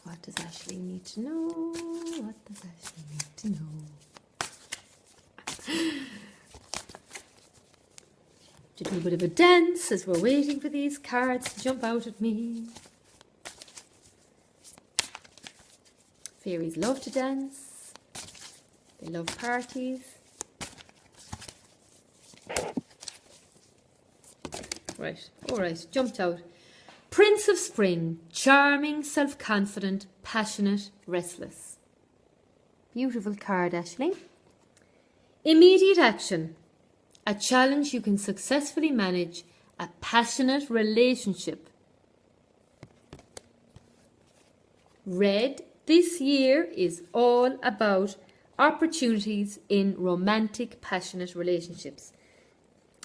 What does Aisling need to know? What does Aisling need to know? To do a bit of a dance as we're waiting for these cards to jump out at me. Fairies love to dance. They love parties. Right, all right, jumped out. Prince of Spring, charming, self-confident, passionate, restless. Beautiful card, Aisling. Immediate action. A challenge you can successfully manage, a passionate relationship. Red, this year is all about opportunities in romantic, passionate relationships.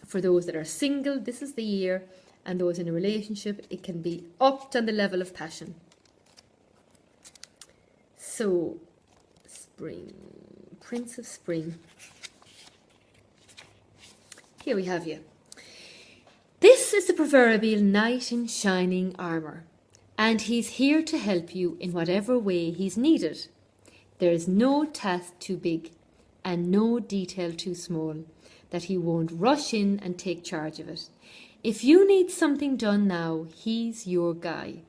For those that are single, this is the year, and those in a relationship, it can be upped on the level of passion. So, Spring, Prince of Spring. Here we have you. This is the proverbial knight in shining armour, and he's here to help you in whatever way he's needed. There is no task too big and no detail too small that he won't rush in and take charge of it. If you need something done now, he's your guy.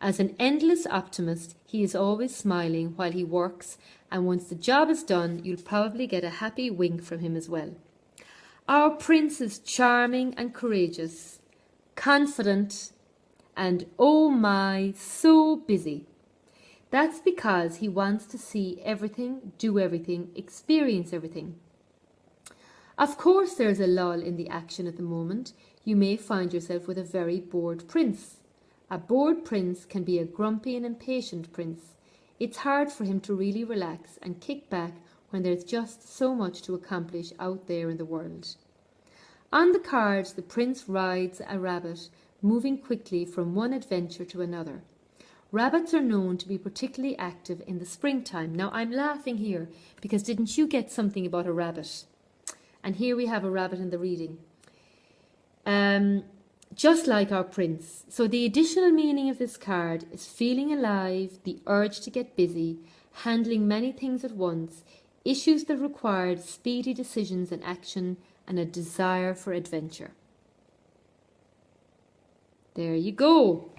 As an endless optimist, he is always smiling while he works, and once the job is done, you'll probably get a happy wink from him as well. Our prince is charming and courageous, confident, and oh my, so busy. That's because he wants to see everything, do everything, experience everything. Of course, there's a lull in the action at the moment. You may find yourself with a very bored prince. A bored prince can be a grumpy and impatient prince. It's hard for him to really relax and kick back when there's just so much to accomplish out there in the world. On the cards, the prince rides a rabbit, moving quickly from one adventure to another. Rabbits are known to be particularly active in the springtime. Now, I'm laughing here because didn't you get something about a rabbit? And here we have a rabbit in the reading. Just like our prince. So the additional meaning of this card is feeling alive, the urge to get busy, handling many things at once, issues that required speedy decisions and action, and a desire for adventure. There you go.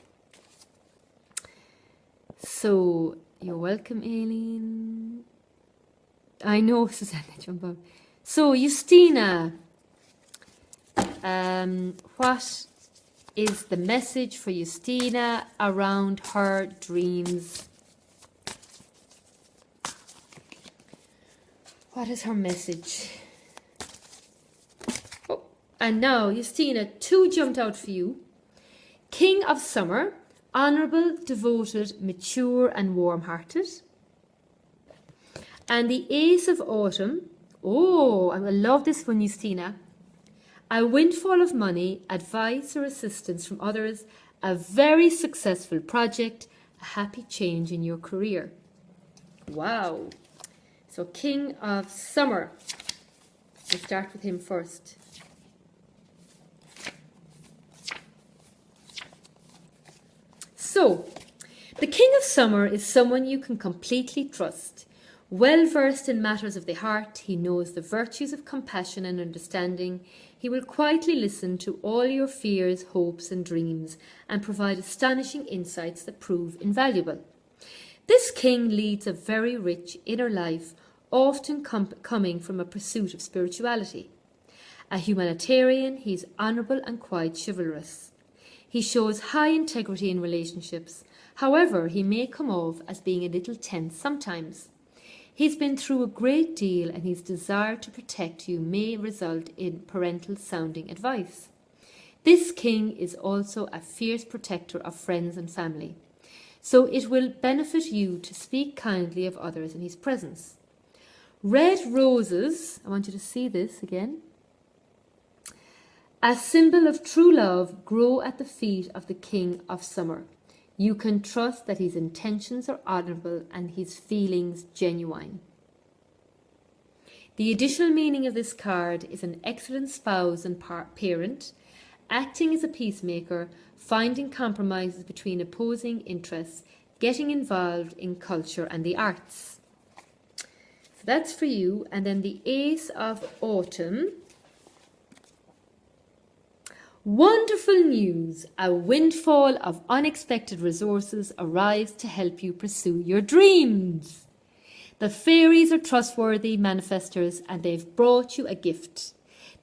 So, you're welcome, Aileen. I know, Susanna, jump out. So, Justina, what is the message for Justina around her dreams? What is her message? Oh, and now, Justina, 2 jumped out for you. King of Summer, honourable, devoted, mature and warm-hearted. And the Ace of Autumn, oh, I love this one, Justina. A windfall of money, advice or assistance from others, a very successful project, a happy change in your career. Wow. So King of Summer. We'll start with him first. So, the King of Summer is someone you can completely trust. Well versed in matters of the heart, he knows the virtues of compassion and understanding. He will quietly listen to all your fears, hopes and dreams and provide astonishing insights that prove invaluable. This king leads a very rich inner life, often coming from a pursuit of spirituality. A humanitarian, he is honourable and quite chivalrous. He shows high integrity in relationships. However, he may come off as being a little tense sometimes. He's been through a great deal and his desire to protect you may result in parental sounding advice. This king is also a fierce protector of friends and family. So it will benefit you to speak kindly of others in his presence. Red roses, I want you to see this again. A symbol of true love, grow at the feet of the King of Summer. You can trust that his intentions are honourable and his feelings genuine. The additional meaning of this card is an excellent spouse and parent, acting as a peacemaker, finding compromises between opposing interests, getting involved in culture and the arts. So that's for you. And then the Ace of Autumn. Wonderful news! A windfall of unexpected resources arrives to help you pursue your dreams. The fairies are trustworthy manifestors and they've brought you a gift.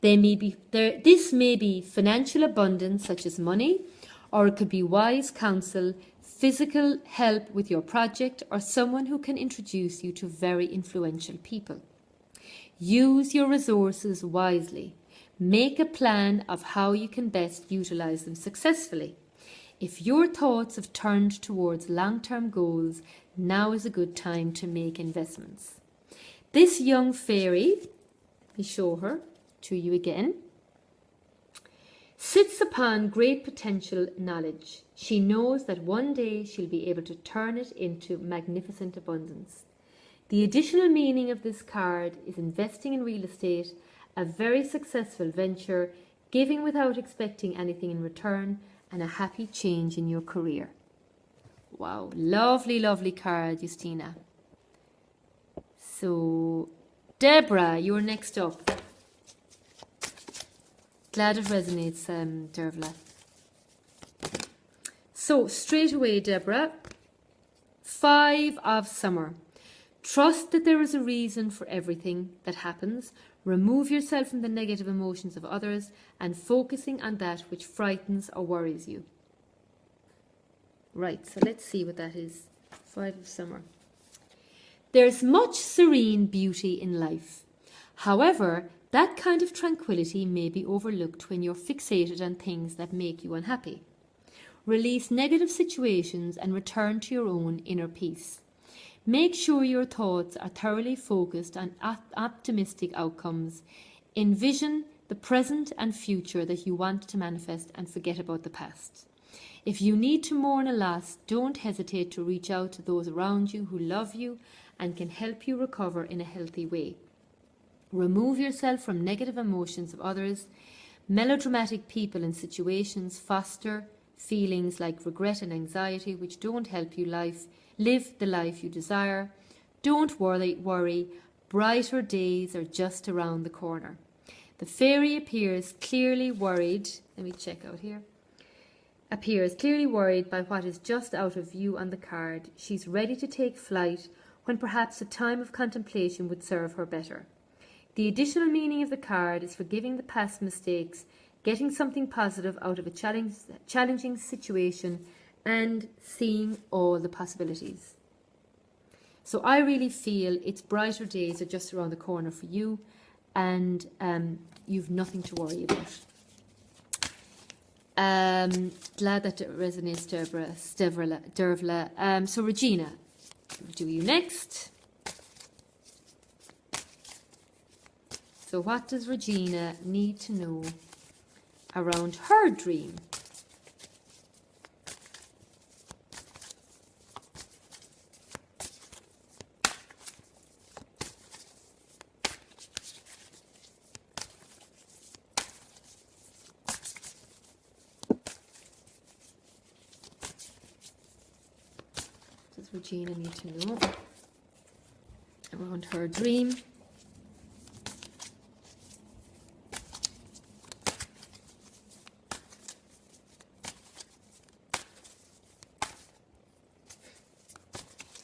This may be financial abundance such as money, or it could be wise counsel, physical help with your project, or someone who can introduce you to very influential people. Use your resources wisely. Make a plan of how you can best utilize them successfully. If your thoughts have turned towards long-term goals, now is a good time to make investments. This young fairy, let me show her to you again, sits upon great potential knowledge. She knows that one day she'll be able to turn it into magnificent abundance. The additional meaning of this card is investing in real estate, a very successful venture, giving without expecting anything in return, and a happy change in your career. Wow, lovely, lovely card, Justina. So, Deborah, you're next up. Glad it resonates, Dervla. So, straight away, Deborah, 5 of Summer. Trust that there is a reason for everything that happens. Remove yourself from the negative emotions of others and focusing on that which frightens or worries you. Right, so let's see what that is. 5 of Summer. There's much serene beauty in life. However, that kind of tranquility may be overlooked when you're fixated on things that make you unhappy. Release negative situations and return to your own inner peace. Make sure your thoughts are thoroughly focused on optimistic outcomes. Envision the present and future that you want to manifest and forget about the past. If you need to mourn a loss, don't hesitate to reach out to those around you who love you and can help you recover in a healthy way. Remove yourself from negative emotions of others. Melodramatic people and situations foster feelings like regret and anxiety which don't help you live the life you desire. Don't worry. Brighter days are just around the corner. The fairy appears clearly worried. Let me check out here. Appears clearly worried by what is just out of view on the card. She's ready to take flight when perhaps a time of contemplation would serve her better. The additional meaning of the card is forgiving the past mistakes, getting something positive out of a challenging situation, and seeing all the possibilities. So I really feel it's brighter days are just around the corner for you, and you've nothing to worry about. Glad that resonates, Dervla. So Regina, we'll do you next. So what does Regina need to know around her dream? Regina need to know around her dream.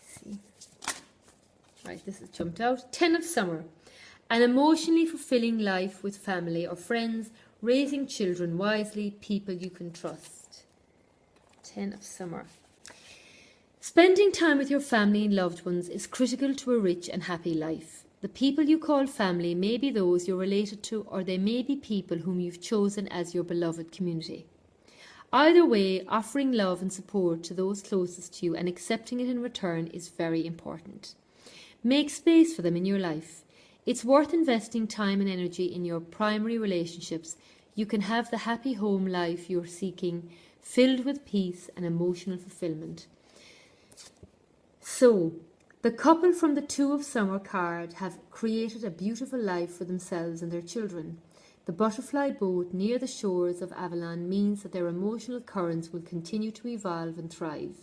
See. Right, this has jumped out. 10 of Summer. An emotionally fulfilling life with family or friends, raising children wisely, people you can trust. 10 of Summer. Spending time with your family and loved ones is critical to a rich and happy life. The people you call family may be those you're related to, or they may be people whom you've chosen as your beloved community. Either way, offering love and support to those closest to you and accepting it in return is very important. Make space for them in your life. It's worth investing time and energy in your primary relationships. You can have the happy home life you're seeking, filled with peace and emotional fulfillment. So, the couple from the 2 of Summer card have created a beautiful life for themselves and their children. The butterfly boat near the shores of Avalon means that their emotional currents will continue to evolve and thrive.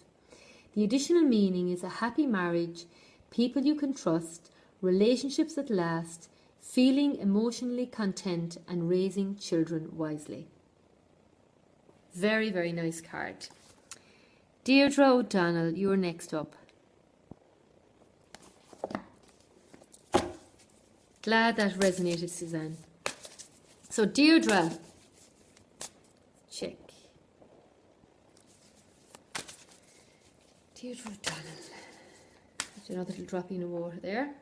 The additional meaning is a happy marriage, people you can trust, relationships that last, feeling emotionally content, and raising children wisely. Very, very nice card. Deirdre O'Donnell, you're next up. Glad that resonated, Suzanne. So Deirdre, check. Deirdre O'Donnell. Just another little drop in of water there.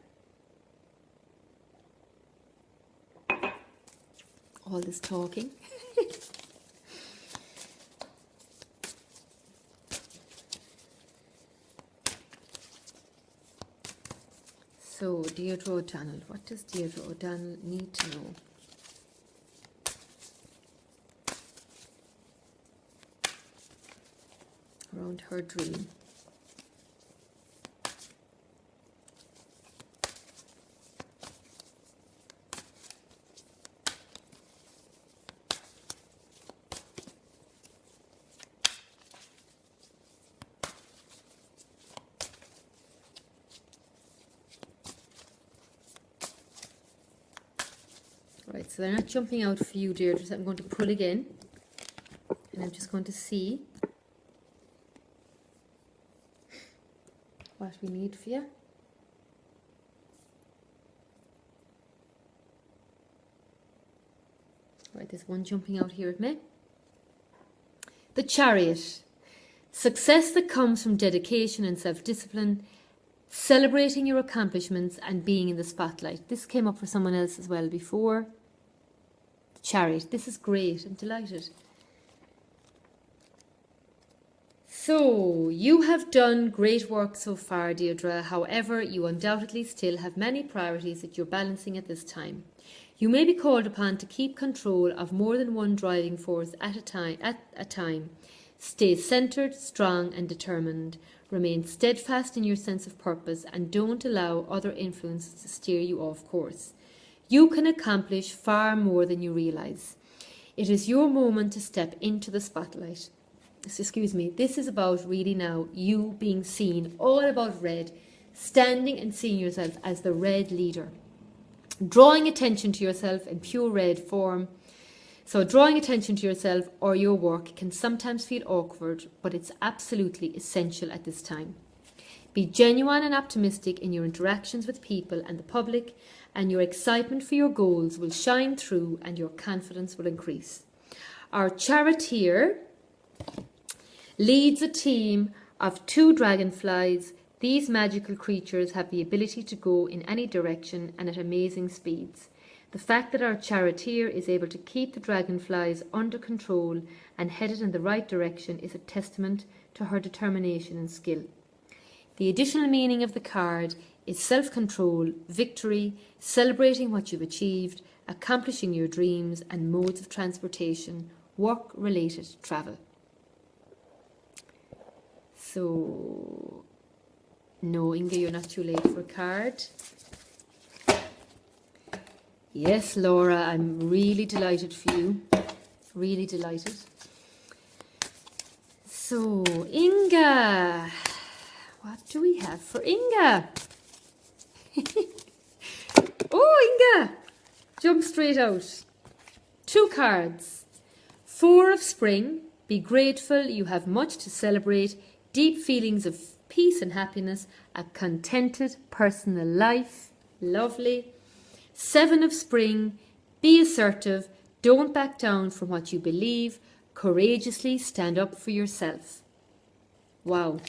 All this talking. So, Deirdre O'Donnell, what does Deirdre O'Donnell need to know? Around her dream. Right, so they're not jumping out for you, Deirdre, so I'm going to pull again. And I'm just going to see what we need for you. Right, there's one jumping out here at me. The Chariot. Success that comes from dedication and self-discipline, celebrating your accomplishments and being in the spotlight. This came up for someone else as well before. The Chariot. This is great. I'm delighted. So, you have done great work so far, Deirdre. However, you undoubtedly still have many priorities that you're balancing at this time. You may be called upon to keep control of more than one driving force at a time. Stay centered, strong and determined. Remain steadfast in your sense of purpose and don't allow other influences to steer you off course. You can accomplish far more than you realize. It is your moment to step into the spotlight. Excuse me, this is about really now you being seen, all about red, standing and seeing yourself as the red leader. Drawing attention to yourself in pure red form. So drawing attention to yourself or your work can sometimes feel awkward, but it's absolutely essential at this time. Be genuine and optimistic in your interactions with people and the public, and your excitement for your goals will shine through and your confidence will increase. Our charioteer leads a team of 2 dragonflies. These magical creatures have the ability to go in any direction and at amazing speeds. The fact that our charioteer is able to keep the dragonflies under control and headed in the right direction is a testament to her determination and skill. The additional meaning of the card is self-control, victory, celebrating what you've achieved, accomplishing your dreams and modes of transportation, work-related travel. So, no, Inga, you're not too late for a card. Yes, Laura, I'm really delighted for you. Really delighted. So, Inga, what do we have for Inga? Oh, Inga, jump straight out. 2 cards. 4 of spring. Be grateful, you have much to celebrate. Deep feelings of peace and happiness. A contented personal life. Lovely. 7 of spring. Be assertive. Don't back down from what you believe. Courageously stand up for yourself. Wow.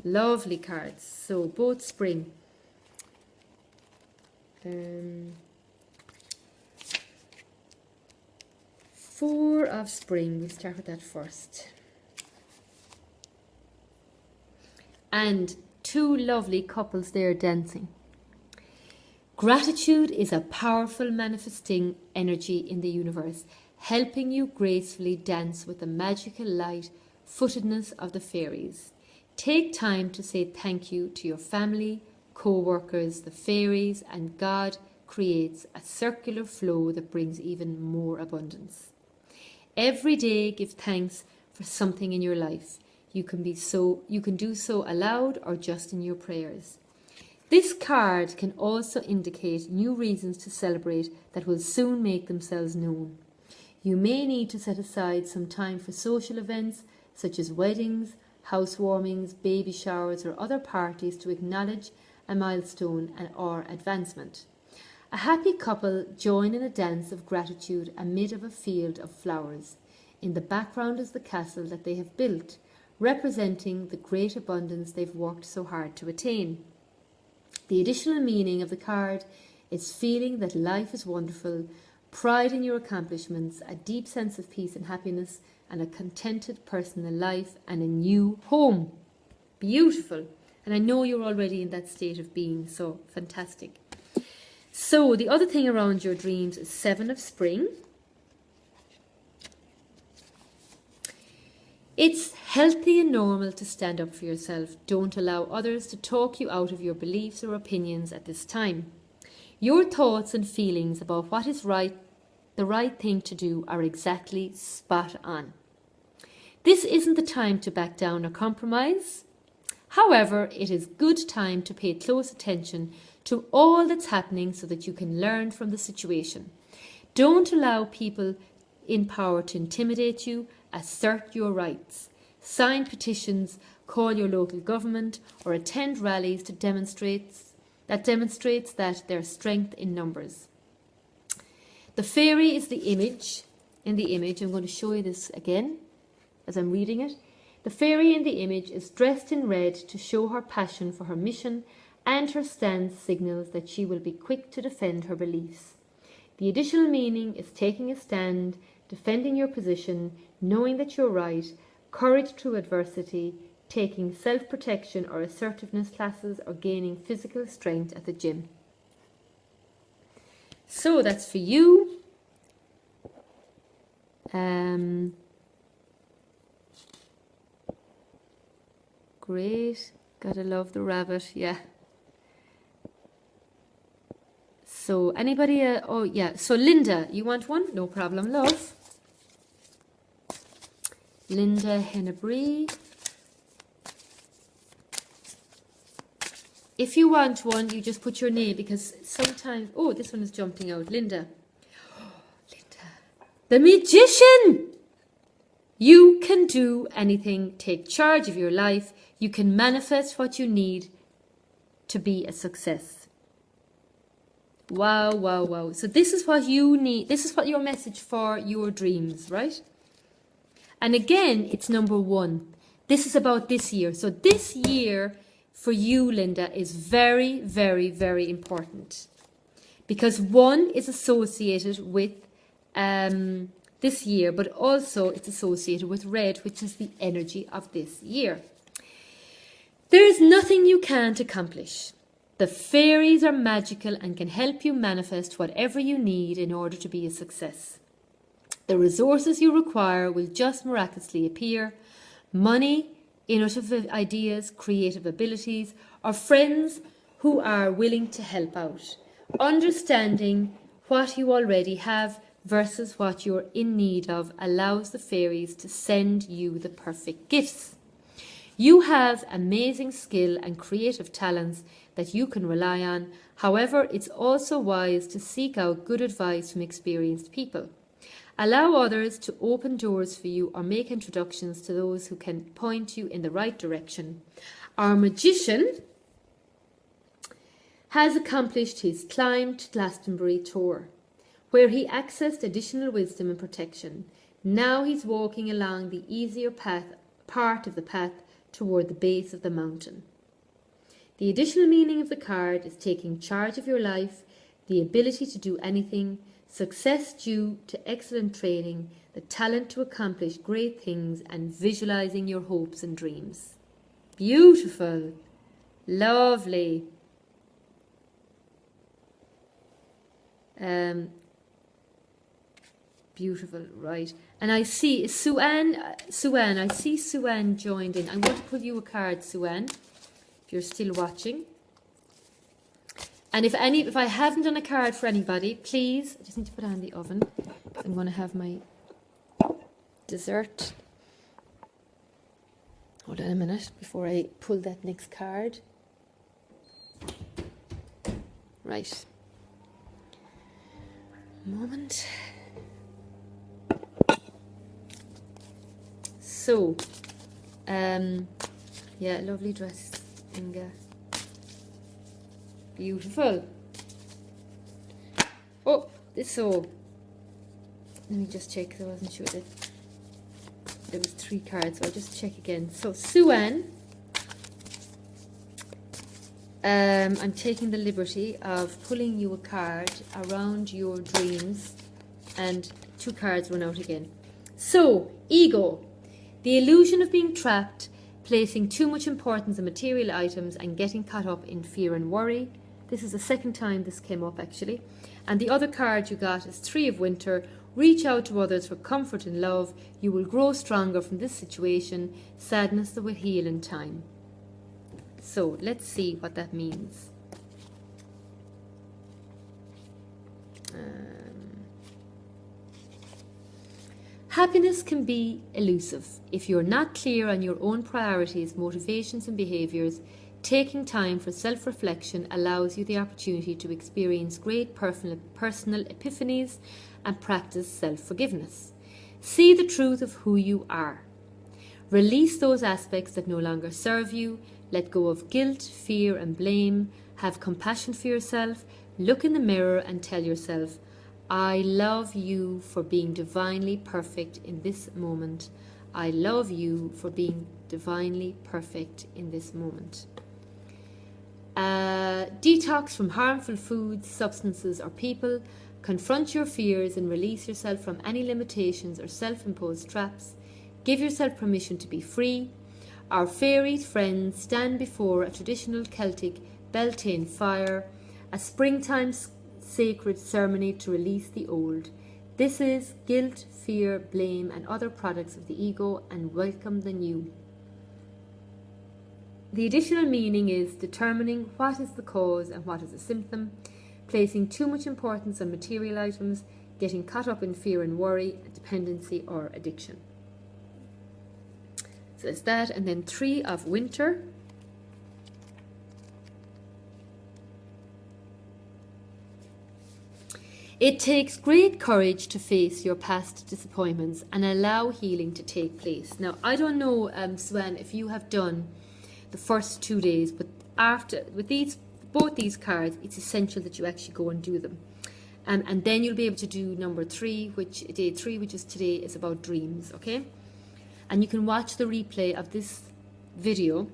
Lovely cards. So both spring. 4 of spring. We'll start with that first. And 2 lovely couples there dancing. Gratitude is a powerful manifesting energy in the universe, helping you gracefully dance with the magical light-footedness of the fairies. Take time to say thank you to your family, co-workers, the fairies, and God creates a circular flow that brings even more abundance. Every day give thanks for something in your life. You can do so aloud or just in your prayers. This card can also indicate new reasons to celebrate that will soon make themselves known. You may need to set aside some time for social events such as weddings, housewarmings, baby showers or other parties to acknowledge a milestone or advancement. A happy couple join in a dance of gratitude amid of a field of flowers. In the background is the castle that they have built, representing the great abundance they've worked so hard to attain. The additional meaning of the card is feeling that life is wonderful, pride in your accomplishments, a deep sense of peace and happiness, and a contented personal life and a new home. Beautiful. And I know you're already in that state of being, so fantastic. So the other thing around your dreams is 7 of spring. It's healthy and normal to stand up for yourself. Don't allow others to talk you out of your beliefs or opinions at this time. Your thoughts and feelings about what is right, the right thing to do are exactly spot on. This isn't the time to back down or compromise. However, it is good time to pay close attention to all that's happening so that you can learn from the situation. Don't allow people in power to intimidate you. Assert your rights. Sign petitions, call your local government, or attend rallies that demonstrates that there's strength in numbers. The fairy is the image. In the image, I'm going to show you this again as I'm reading it. The fairy in the image is dressed in red to show her passion for her mission, and her stance signals that she will be quick to defend her beliefs. The additional meaning is taking a stand, defending your position, knowing that you're right, courage through adversity, taking self-protection or assertiveness classes, or gaining physical strength at the gym. So that's for you. Great. Gotta love the rabbit. Yeah. So anybody? Oh yeah. So Linda, you want one? No problem, love. Linda Hennebree. If you want one, you just put your name, because sometimes... Oh, this one is jumping out. Linda. Oh, Linda. The magician! You can do anything. Take charge of your life. You can manifest what you need to be a success. Wow, wow, wow. So this is what you need. This is what your message for your dreams, right? And again, it's number 1. This is about this year. So this year for you, Linda, is very, very, very important. because 1 is associated with this year, but also it's associated with red, which is the energy of this year. There is nothing you can't accomplish. The fairies are magical and can help you manifest whatever you need in order to be a success. The resources you require will just miraculously appear. Money, innovative ideas, creative abilities, or friends who are willing to help out. Understanding what you already have versus what you're in need of allows the fairies to send you the perfect gifts. You have amazing skill and creative talents that you can rely on. However, it's also wise to seek out good advice from experienced people. Allow others to open doors for you or make introductions to those who can point you in the right direction. Our magician has accomplished his climb to Glastonbury tour, where he accessed additional wisdom and protection. Now he's walking along the easier part of the path toward the base of the mountain. The additional meaning of the card is taking charge of your life, the ability to do anything, success due to excellent training, the talent to accomplish great things, and visualizing your hopes and dreams. Beautiful. Lovely. Beautiful, right. And I see Suan, I see Suan joined in. I'm going to pull you a card, Suan, if you're still watching. And if I haven't done a card for anybody, please, I just need to put on the oven. I'm going to have my dessert. Hold on a minute before I pull that next card. Right. Moment. So, yeah, lovely dress, Inga. Beautiful. Oh, so let me just check, because I wasn't sure that there was 3 cards, so I'll just check again. So, Suan, I'm taking the liberty of pulling you a card around your dreams, and 2 cards run out again. So, ego. The illusion of being trapped, placing too much importance on material items and getting caught up in fear and worry. This is the second time this came up, actually. And the other card you got is 3 of Winter. Reach out to others for comfort and love. You will grow stronger from this situation. Sadness that will heal in time. So let's see what that means. Happiness can be elusive. If you're not clear on your own priorities, motivations and behaviours, taking time for self-reflection allows you the opportunity to experience great personal epiphanies and practice self-forgiveness. See the truth of who you are. Release those aspects that no longer serve you. Let go of guilt, fear and blame. Have compassion for yourself. Look in the mirror and tell yourself, I love you for being divinely perfect in this moment. I love you for being divinely perfect in this moment. Detox from harmful foods, substances or people. Confront your fears and release yourself from any limitations or self-imposed traps. Give yourself permission to be free. Our fairy friends stand before a traditional Celtic Beltane fire, a springtime sacred ceremony to release the old. This is guilt, fear, blame and other products of the ego, and welcome the new. The additional meaning is determining what is the cause and what is the symptom, placing too much importance on material items, getting caught up in fear and worry, dependency or addiction. So it's that, and then 3 of Winter. It takes great courage to face your past disappointments and allow healing to take place. Now, I don't know, Sven, if you have done the first 2 days, but with both these cards, it's essential that you actually go and do them. And then you'll be able to do number 3, day 3, which is today, is about dreams, okay? And you can watch the replay of this video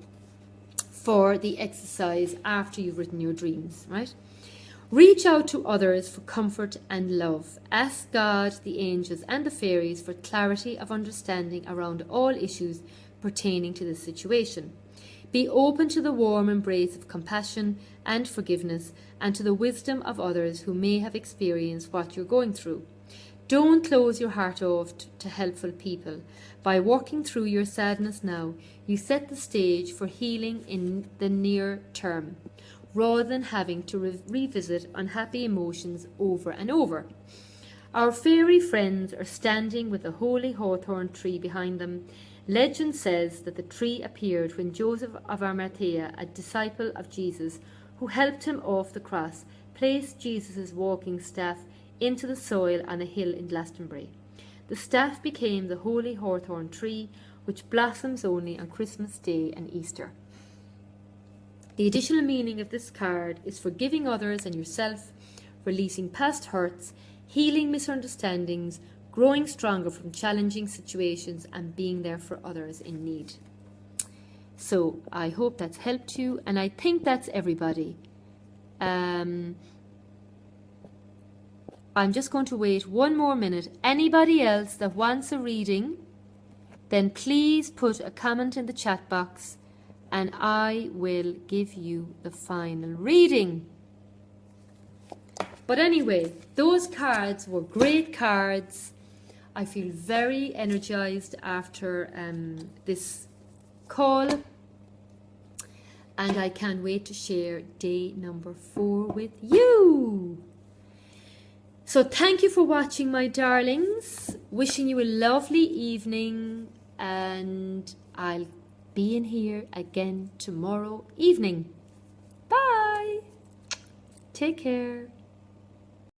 for the exercise after you've written your dreams, right? Reach out to others for comfort and love. Ask God, the angels, and the fairies for clarity of understanding around all issues pertaining to this situation. Be open to the warm embrace of compassion and forgiveness, and to the wisdom of others who may have experienced what you're going through. Don't close your heart off to helpful people. By working through your sadness now, you set the stage for healing in the near term, rather than having to revisit unhappy emotions over and over. Our fairy friends are standing with a holy hawthorn tree behind them. Legend says that the tree appeared when Joseph of Arimathea, a disciple of Jesus, who helped him off the cross, placed Jesus' walking staff into the soil on a hill in Glastonbury. The staff became the holy hawthorn tree, which blossoms only on Christmas Day and Easter. The additional meaning of this card is forgiving others and yourself, releasing past hurts, healing misunderstandings, growing stronger from challenging situations, and being there for others in need. So I hope that's helped you, and I think that's everybody. I'm just going to wait one more minute. Anybody else that wants a reading, then please put a comment in the chat box and I will give you the final reading. But anyway, those cards were great cards. I feel very energized after this call, and I can't wait to share day number 4 with you. So thank you for watching, my darlings. Wishing you a lovely evening, and I'll be in here again tomorrow evening. Bye. Take care.